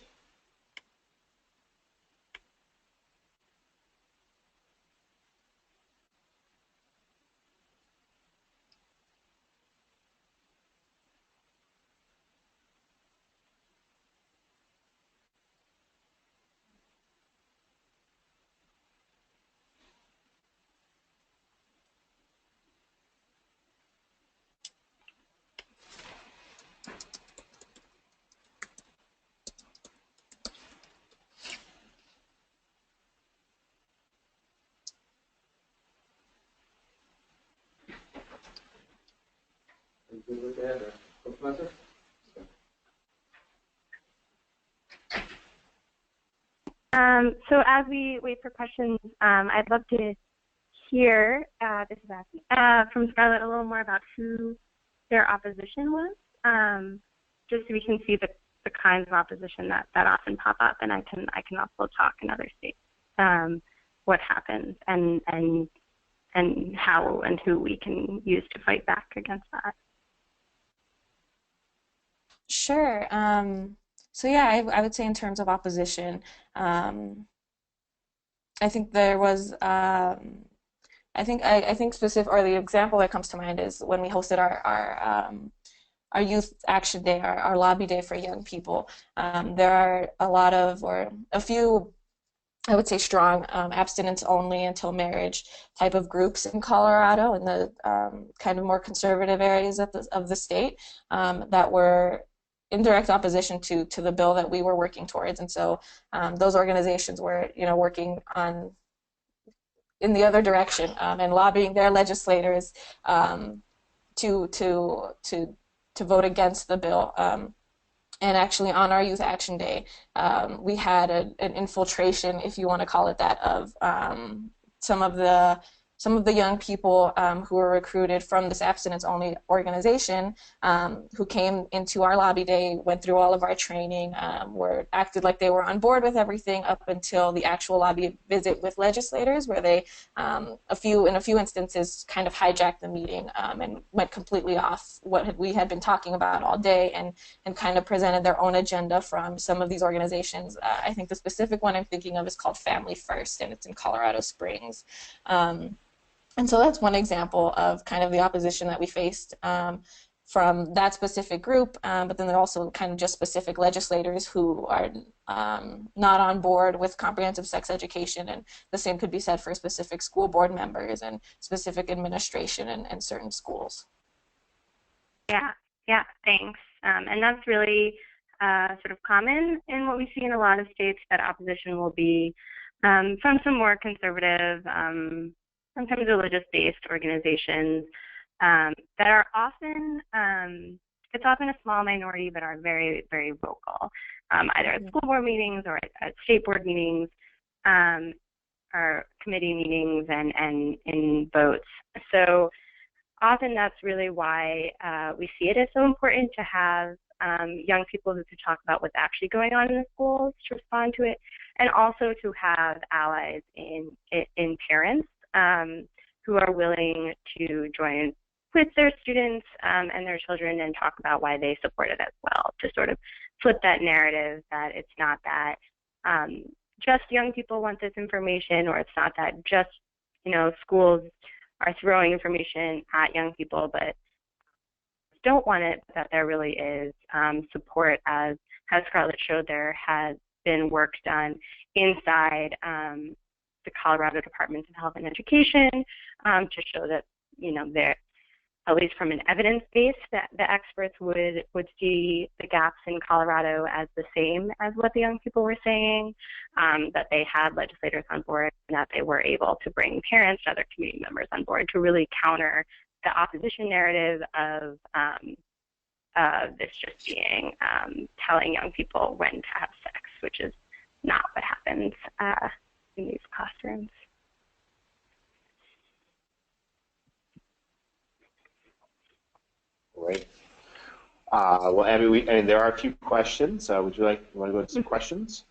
So as we wait for questions, I'd love to hear, this is Abbey, from Scarlett a little more about who their opposition was, just so we can see the kinds of opposition that often pop up, and I can also talk in other states what happens and how and who we can use to fight back against that. Sure. So yeah, I would say in terms of opposition, I think there was, I think specific, or the example that comes to mind is when we hosted our youth action day, our lobby day for young people. There are a lot of, or a few, I would say strong abstinence only until marriage type of groups in Colorado, in the kind of more conservative areas of the state, that were in direct opposition to the bill that we were working towards. And so those organizations were, working in the other direction, and lobbying their legislators to vote against the bill. And actually, on our Youth Action Day, we had an infiltration, if you want to call it that, of some of the young people who were recruited from this abstinence-only organization, who came into our lobby day, went through all of our training, acted like they were on board with everything up until the actual lobby visit with legislators, where they, in a few instances, kind of hijacked the meeting and went completely off what we had been talking about all day, and kind of presented their own agenda from some of these organizations. I think the specific one I'm thinking of is called Family First, and it's in Colorado Springs. And so that's one example of kind of the opposition that we faced from that specific group, but then there are also kind of just specific legislators who are not on board with comprehensive sex education, and the same could be said for specific school board members and specific administration in certain schools. Yeah, thanks. And that's really sort of common in what we see in a lot of states, that opposition will be from some more conservative, sometimes religious-based organizations that are often, it's often a small minority, but are very, very vocal, either at school board meetings or at state board meetings, or committee meetings and in votes. So often that's really why we see it as so important to have young people who could talk about what's actually going on in the schools to respond to it, and also to have allies in parents who are willing to join with their students and their children and talk about why they support it as well, to sort of flip that narrative that it's not that just young people want this information, or it's not that just, schools are throwing information at young people but don't want it, that there really is support, as Scarlett showed. There has been work done inside the Colorado Departments of Health and Education to show that, there, at least from an evidence base, that the experts would see the gaps in Colorado as the same as what the young people were saying, that they had legislators on board, and that they were able to bring parents and other community members on board to really counter the opposition narrative of this just being telling young people when to have sex, which is not what happens in these classrooms. Great. Well, Abby, there are a few questions. Want to go to some questions?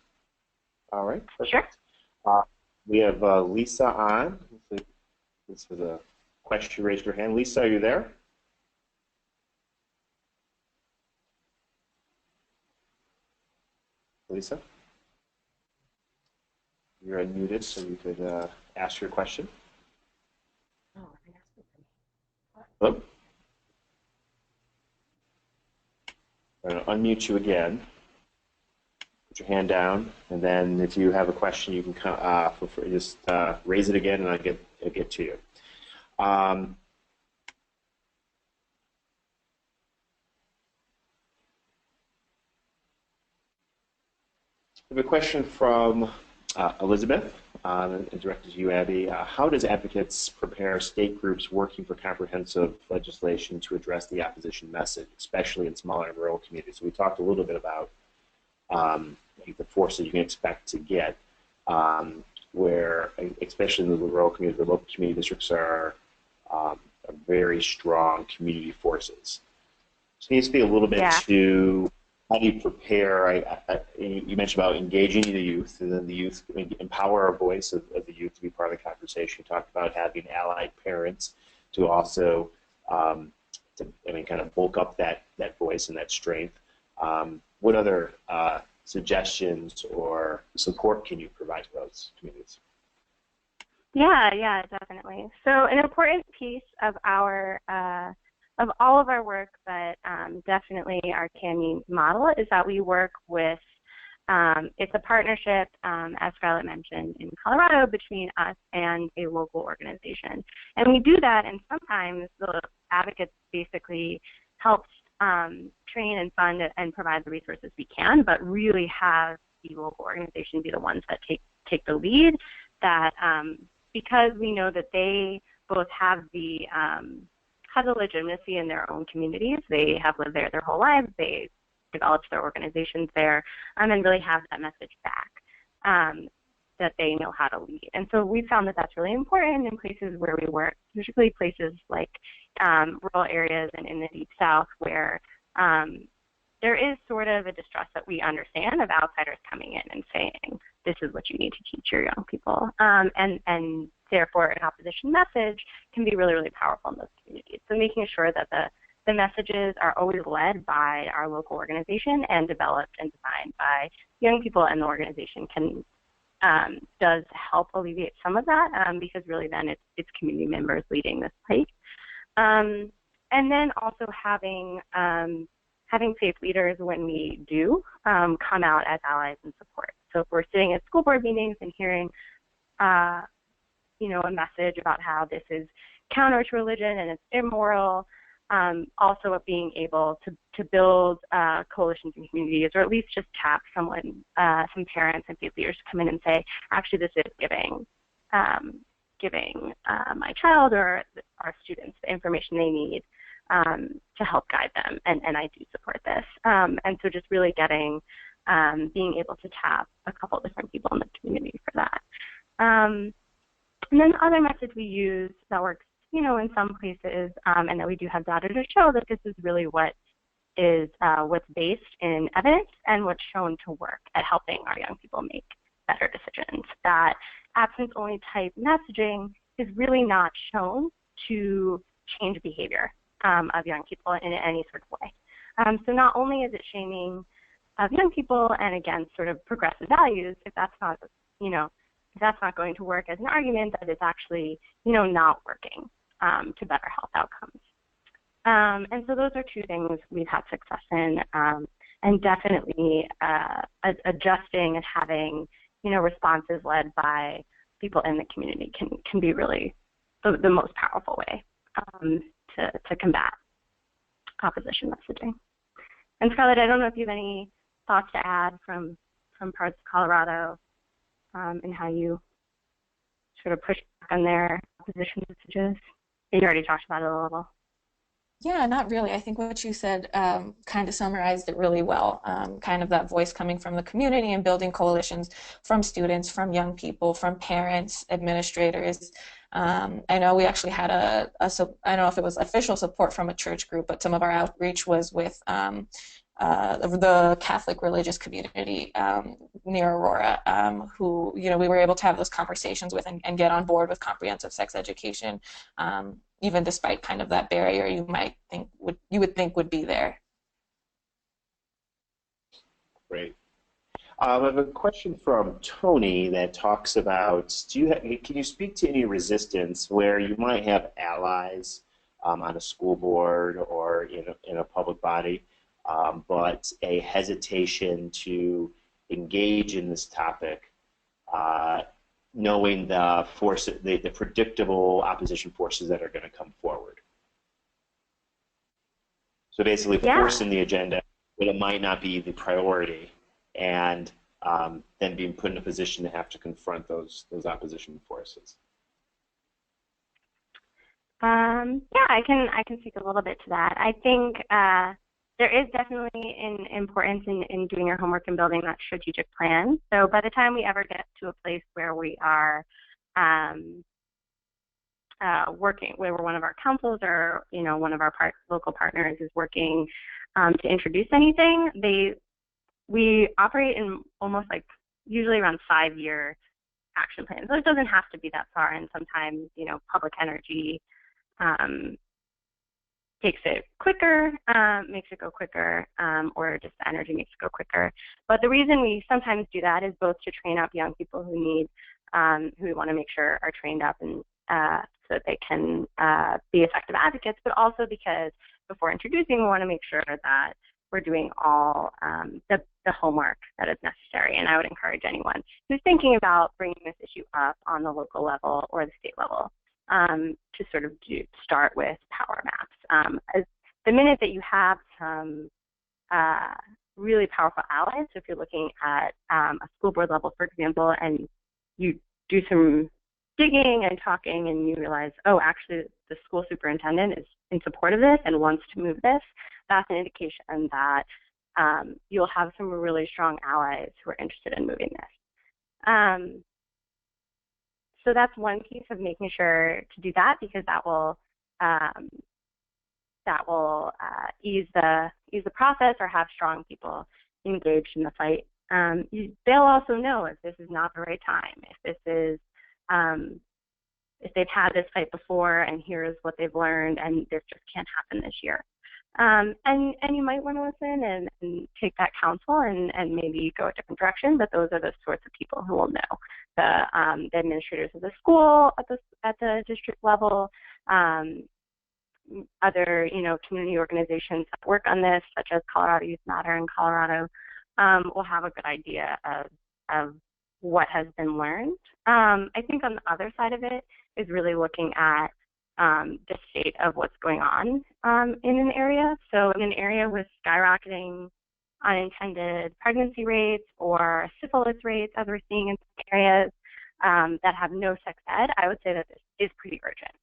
All right. Perfect. Sure. We have Lisa on. This was a question. You raised your hand. Lisa, are you there? Lisa? You're unmuted, so you could ask your question. Hello? I'm going to unmute you again. Put your hand down, and then if you have a question, you can feel free to just raise it again, and I'll get to you. I have a question from Elizabeth, directed to you, Abby. How does Advocates prepare state groups working for comprehensive legislation to address the opposition message, especially in smaller and rural communities? So we talked a little bit about the forces you can expect to get, where, especially in the rural communities, the local community districts are very strong community forces. So can you speak a little bit to how do you prepare? You mentioned about engaging the youth, and then the youth empower our voice of the youth to be part of the conversation. You talked about having allied parents to also, kind of bulk up that voice and that strength. What other suggestions or support can you provide to those communities? Yeah, definitely. So an important piece of of all of our work, but definitely our CAMI model, is that we work with, it's a partnership, as Scarlett mentioned, in Colorado between us and a local organization. And we do that, and sometimes the advocates basically help train and fund and provide the resources we can, but really have the local organization be the ones that take the lead, that because we know that they both have the legitimacy in their own communities. They have lived there their whole lives. They developed their organizations there, and really have that message back, that they know how to lead. And so we found that that's really important in places where we work, particularly places like rural areas and in the Deep South, where there is sort of a distrust that we understand of outsiders coming in and saying, this is what you need to teach your young people. And therefore, an opposition message can be really, really powerful in those communities. So making sure that the messages are always led by our local organization and developed and designed by young people, and the organization does help alleviate some of that, because really then it's community members leading this fight. And then also having faith leaders, when we do, come out as allies and support. So if we're sitting at school board meetings and hearing a message about how this is counter to religion and it's immoral, also of being able to build coalitions and communities, or at least just tap someone, some parents and faith leaders to come in and say, actually, this is giving my child or our students the information they need to help guide them, and I do support this. And so just really being able to tap a couple different people in the community for that. And then the other message we use that works, in some places, and that we do have data to show that this is really what's based in evidence and what's shown to work at helping our young people make better decisions. That abstinence-only type messaging is really not shown to change behavior of young people in any sort of way. So not only is it shaming of young people and against sort of progressive values, if that's not going to work as an argument, that it's actually, not working to better health outcomes. And so those are two things we've had success in, and definitely adjusting and having, responses led by people in the community can be really the most powerful way to combat opposition messaging. And Scarlett, I don't know if you have any thoughts to add from parts of Colorado, and how you sort of push back on their opposition messages. You already talked about it a little. Yeah, not really. I think what you said kind of summarized it really well. Kind of that voice coming from the community and building coalitions from students, from young people, from parents, administrators. I know we actually had I don't know if it was official support from a church group, but some of our outreach was with the Catholic religious community near Aurora, who, we were able to have those conversations with and get on board with comprehensive sex education, even despite kind of that barrier you would think would be there. Great. I have a question from Tony that talks about, can you speak to any resistance where you might have allies on a school board or in a public body, but a hesitation to engage in this topic, knowing the predictable opposition forces that are going to come forward? So basically forcing the agenda, but it might not be the priority. And then being put in a position to have to confront those opposition forces? Yeah, I can speak a little bit to that. I think there is definitely an importance in doing your homework and building that strategic plan. So by the time we ever get to a place where we are working, where one of our councils or one of our local partners is working to introduce anything, we operate in almost like usually around 5-year action plans. So it doesn't have to be that far, and sometimes public energy takes it quicker, makes it go quicker, or just energy makes it go quicker. But the reason we sometimes do that is both to train up young people who we want to make sure are trained up and so that they can be effective advocates, but also because before introducing, we want to make sure that we're doing all the homework that is necessary. And I would encourage anyone who's thinking about bringing this issue up on the local level or the state level to sort of start with power maps. As the minute that you have some really powerful allies, so if you're looking at a school board level, for example, and you do some digging and talking and you realize, oh, actually the school superintendent is in support of this and wants to move this, that's an indication that you'll have some really strong allies who are interested in moving this. So that's one piece of making sure to do that, because that will ease the process or have strong people engaged in the fight. They'll also know if this is not the right time, if this is if they've had this fight before and here's what they've learned and this just can't happen this year. And you might want to listen and take that counsel and maybe go a different direction, but those are the sorts of people who will know. The administrators of the school at the district level, other community organizations that work on this, such as Colorado Youth Matter in Colorado, will have a good idea of what has been learned. I think on the other side of it is really looking at the state of what's going on in an area. So in an area with skyrocketing unintended pregnancy rates or syphilis rates, as we're seeing in some areas that have no sex ed, I would say that this is pretty urgent.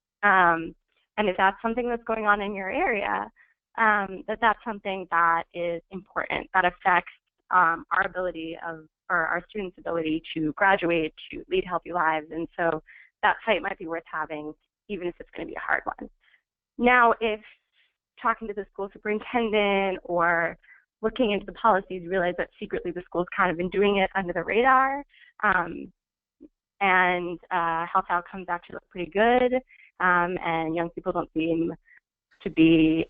And if that's something that's going on in your area, that's something that is important, that affects our ability or our students' ability to graduate, to lead healthy lives. And so that fight might be worth having, even if it's going to be a hard one. Now, if talking to the school superintendent or looking into the policies, you realize that secretly the school's kind of been doing it under the radar, and health outcomes actually look pretty good, and young people don't seem to be,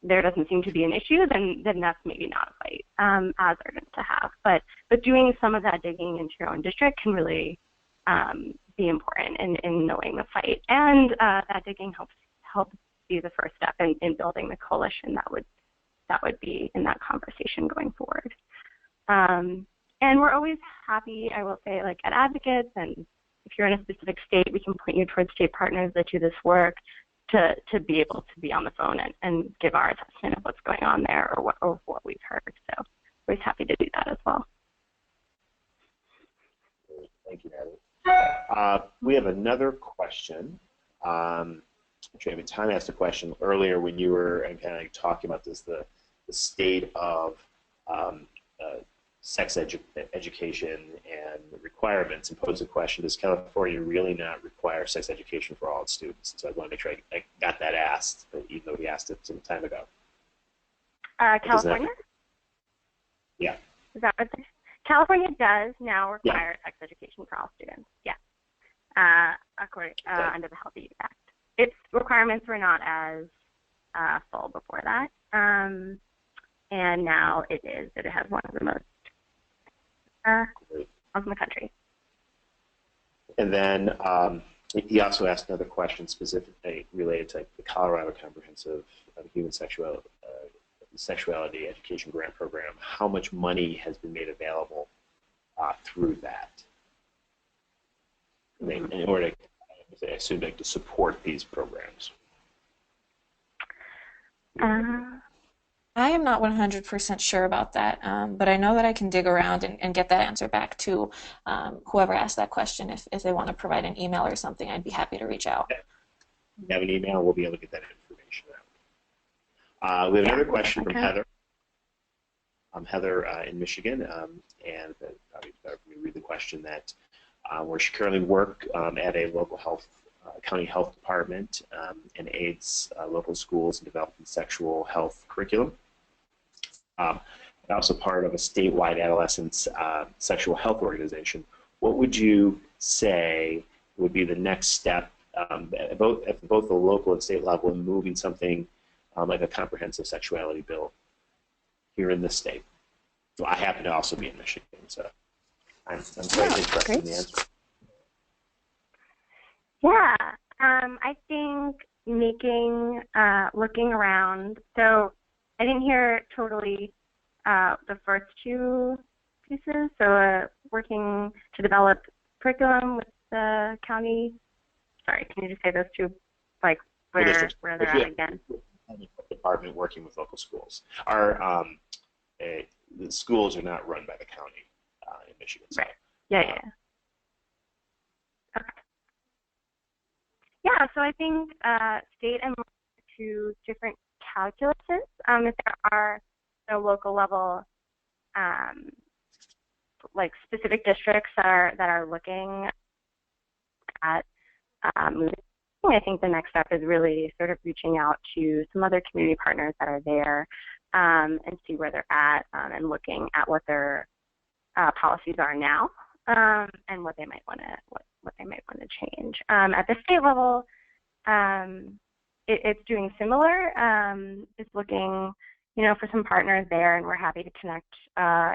there doesn't seem to be an issue, then that's maybe not a fight as urgent to have. But doing some of that digging into your own district can really be important in knowing the fight, and that digging helps be the first step in building the coalition that would be in that conversation going forward. And we're always happy, I will say, like at Advocates, and if you're in a specific state, we can point you towards state partners that do this work to be able to be on the phone and give our assessment of what's going on there or what we've heard. So we're always happy to do that as well. Thank you, Natalie. We have another question. Travis, Tom asked a question earlier when you were kind of talking about this, the state of sex education and requirements, and posed a question: does California really not require sex education for all its students? So I want to make sure I got that asked, even though he asked it some time ago. California? Yeah. Is that what California does now require sex education for all students? Yeah. According under the Healthy Youth Act. Its requirements were not as full before that, and now it is. It has one of the most in the country. And then he also asked another question specifically related to the Colorado Comprehensive Human Sexuality Education Grant Program. How much money has been made available through that in order to, I assume, to support these programs? I am not 100% sure about that, but I know that I can dig around and get that answer back to whoever asked that question. If they want to provide an email or something, I'd be happy to reach out. If you have an email, we'll be able to get that information out. We have Yeah. another question from Okay. Heather. Heather in Michigan, and let me read the question that where she currently works at a local county health department and aids local schools in developing sexual health curriculum. And also part of a statewide adolescent sexual health organization. What would you say would be the next step at both the local and state level in moving something like a comprehensive sexuality bill here in the state? So I happen to also be in Michigan, so I'm quite interested in the answer. Yeah, I think looking around. So I didn't hear totally the first two pieces. So working to develop curriculum with the county. Sorry, can you just say those two, like where they're at again? Department working with local schools. The schools are not run by the county in Michigan. So, right. Yeah. Okay. Yeah, so I think state and to different calculuses. If there are local level like specific districts that are looking at moving, I think the next step is really sort of reaching out to some other community partners that are there and see where they're at and looking at what their policies are now and what they might want to change. At the state level, it's doing similar. It's looking, for some partners there, and we're happy to connect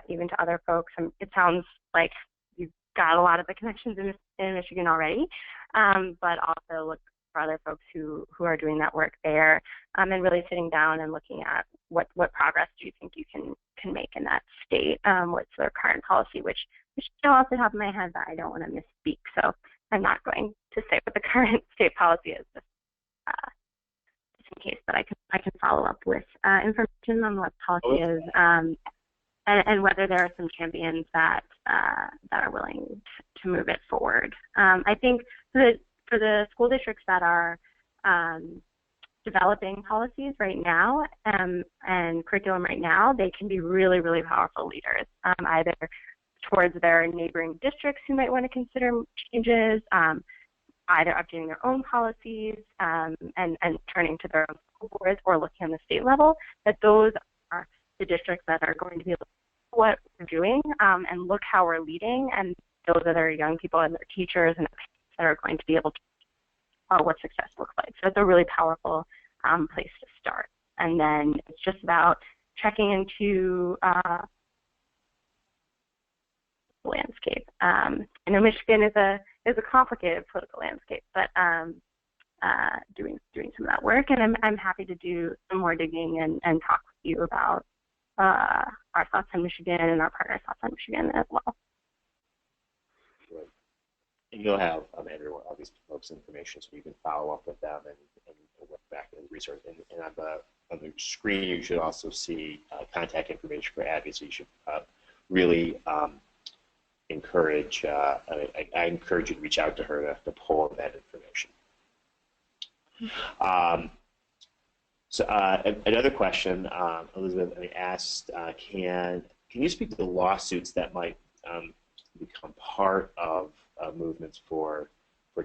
even to other folks. And it sounds like you've got a lot of the connections in Michigan already, but also look for other folks who are doing that work there, and really sitting down and looking at what progress do you think you can make in that state. What's their current policy, which still off the top of my head, but I don't want to misspeak, so I'm not going to say what the current state policy is, just in case. But I can follow up with information on what policy is, and whether there are some champions that are willing to move it forward. I think for the school districts that are developing policies right now and curriculum right now, they can be really, really powerful leaders, either towards their neighboring districts who might want to consider changes, either updating their own policies and turning to their own school boards, or looking on the state level, that those are the districts that are going to be able to look what we're doing and look how we're leading, and those are their young people and their teachers and that are going to be able to what success looks like. So it's a really powerful place to start. And then it's just about checking into the landscape. I know Michigan is a complicated political landscape, but doing some of that work, and I'm happy to do some more digging and talk with you about our thoughts on Michigan and our partners' thoughts on Michigan as well. Right. And you'll have Andrew, all these folks' information, so you can follow up with them and work back in the research. And on the screen, you should also see contact information for Abbey. So you should really encourage. I encourage you to reach out to her to pull that information. So another question, Elizabeth asked, can you speak to the lawsuits that might become part of movements for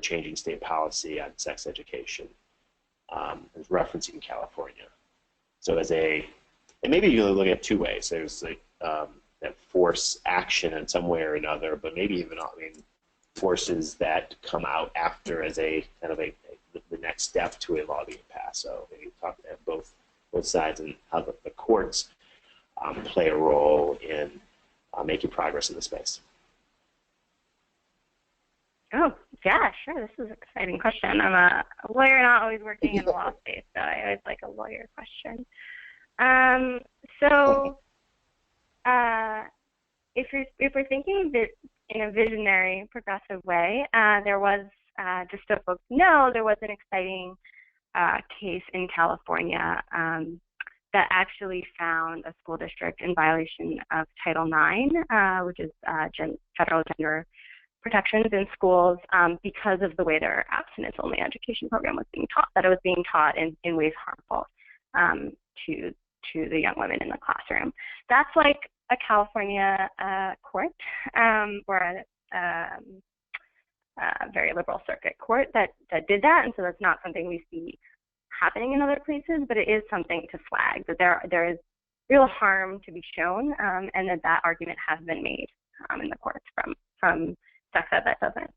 changing state policy on sex education, as referencing California? So and maybe you can look at it two ways. There's like that force action in some way or another, but maybe even forces that come out after as a kind of the next step to a law being passed. So maybe talk at both sides and how the courts play a role in making progress in the space. Oh, yeah, sure. This is an exciting question. I'm a lawyer, not always working in the law space, so I always like a lawyer question. If we're thinking in a visionary, progressive way, there was, just so folks know, there was an exciting case in California that actually found a school district in violation of Title IX, which is federal gender protections in schools, because of the way their abstinence-only education program was being taught, that it was being taught in ways harmful to the young women in the classroom. That's like a California court or a very liberal circuit court that did that, and so that's not something we see happening in other places, but it is something to flag that there is real harm to be shown, and that argument has been made in the courts from sex ed that doesn't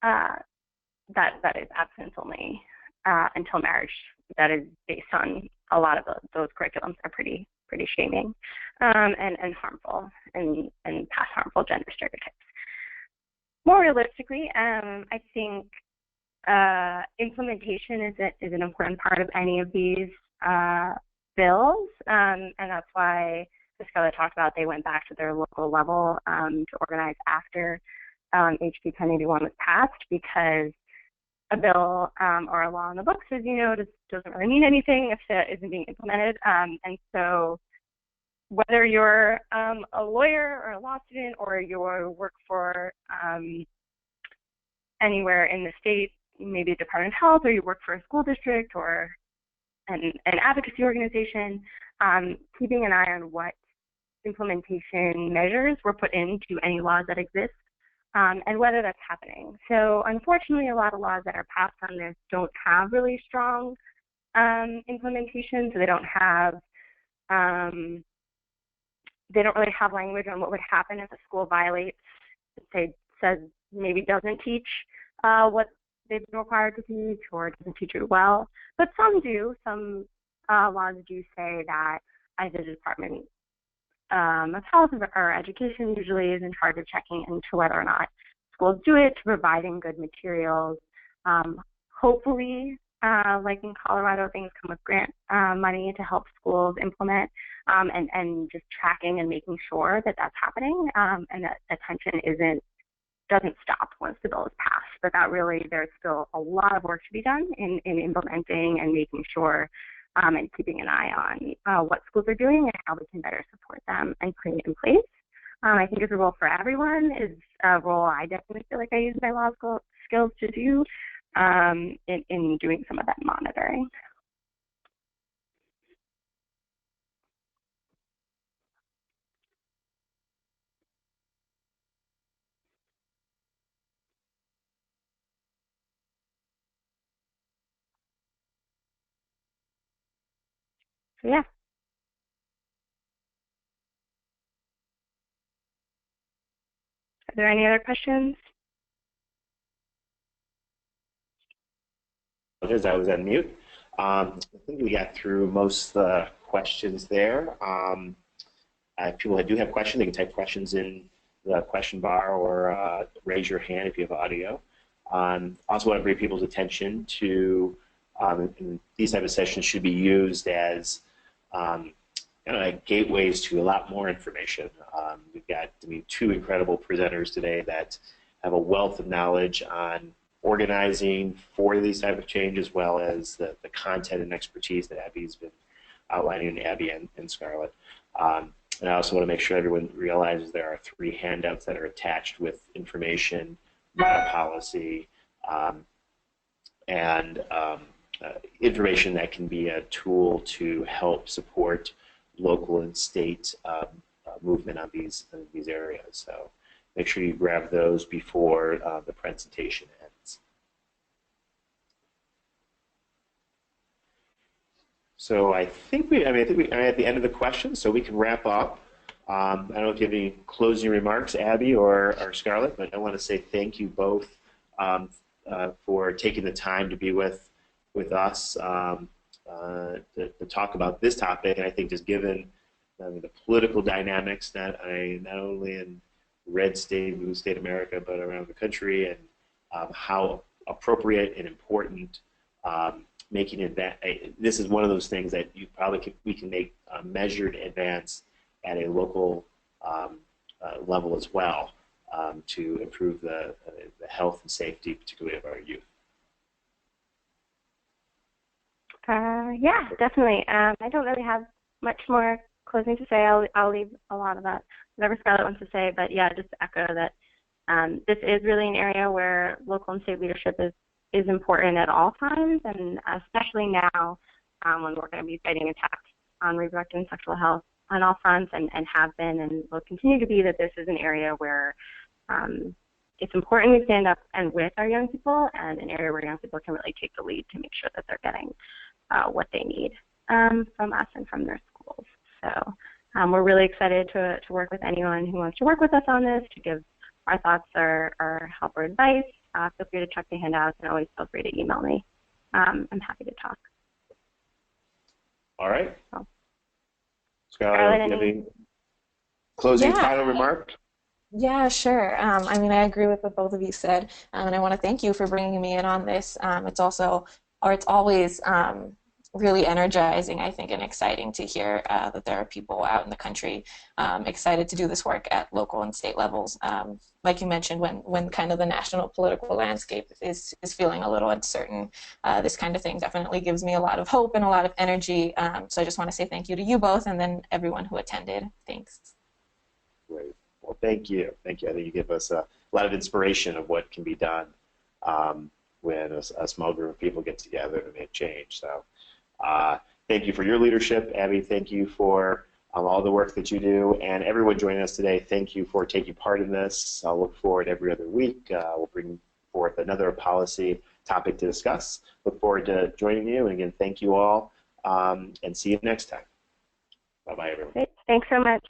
that is abstinence only until marriage, that is based on a lot of those curriculums are pretty shaming and harmful and past harmful gender stereotypes. More realistically, I think implementation is an important part of any of these bills, and that's why, as Scarlett talked about, they went back to their local level to organize after HB 1081 was passed, because a bill or a law in the books, as you know, doesn't really mean anything if it isn't being implemented. And so whether you're a lawyer or a law student, or you work for anywhere in the state, maybe a Department of Health, or you work for a school district or an advocacy organization, keeping an eye on what implementation measures were put into any laws that exist, and whether that's happening. So unfortunately, a lot of laws that are passed on this don't have really strong implementation, so they don't really have language on what would happen if a school violates, says maybe doesn't teach what they've been required to teach, or doesn't teach it well. But some do. Some laws do say that either the Department of Health or Education usually is in charge of checking into whether or not schools do it, to providing good materials. Hopefully, like in Colorado, things come with grant money to help schools implement, and just tracking and making sure that that's happening, and that attention doesn't stop once the bill is passed. But that really, there's still a lot of work to be done in implementing and making sure and keeping an eye on what schools are doing and how we can better support them and put it in place. I think it's a role for everyone. Is a role I definitely feel like I use my law skills to do in doing some of that monitoring. So yeah. Are there any other questions? As I was on mute. I think we got through most of the questions there. If people do have questions, they can type questions in the question bar, or raise your hand if you have audio. Also want to bring people's attention to these type of sessions should be used as like gateways to a lot more information. We've got two incredible presenters today that have a wealth of knowledge on organizing for these type of change, as well as the content and expertise that Abby's been outlining, Abby and Scarlett. And I also want to make sure everyone realizes there are 3 handouts that are attached with information, policy, and information that can be a tool to help support local and state movement on these areas. So make sure you grab those before the presentation ends. So I think we are at the end of the questions, so we can wrap up. I don't know if you have any closing remarks, Abby or Scarlett, but I want to say thank you both for taking the time to be with us to talk about this topic. And I think just given the political dynamics not only in red state, blue state America, but around the country, and how appropriate and important making it this is one of those things that we can make a measured advance at a local level as well, to improve the health and safety, particularly of our youth. Yeah, definitely. I don't really have much more closing to say. I'll leave a lot of that, whatever Scarlett wants to say, but yeah, just to echo that this is really an area where local and state leadership is important at all times, and especially now when we're going to be fighting attacks on reproductive and sexual health on all fronts, and have been and will continue to be, that this is an area where it's important we stand up and with our young people, and an area where young people can really take the lead to make sure that they're getting what they need from us and from their schools. So we're really excited to work with anyone who wants to work with us on this, to give our thoughts or help or advice. Feel free to check the handouts, and always feel free to email me. I'm happy to talk. All right. So, Scarlett, any closing final remarks? Yeah, sure. I mean, I agree with what both of you said, and I want to thank you for bringing me in on this. It's always really energizing, I think, and exciting to hear that there are people out in the country excited to do this work at local and state levels. Like you mentioned, when kind of the national political landscape is feeling a little uncertain, this kind of thing definitely gives me a lot of hope and a lot of energy. So I just want to say thank you to you both, and then everyone who attended. Thanks. Great. Well, thank you. Thank you. I think you give us a lot of inspiration of what can be done when a small group of people get together to make change. So thank you for your leadership. Abby, thank you for all the work that you do. And everyone joining us today, thank you for taking part in this. I'll look forward every other week. We'll bring forth another policy topic to discuss. Look forward to joining you. And again, thank you all, and see you next time. Bye-bye, everyone. Great. Thanks so much.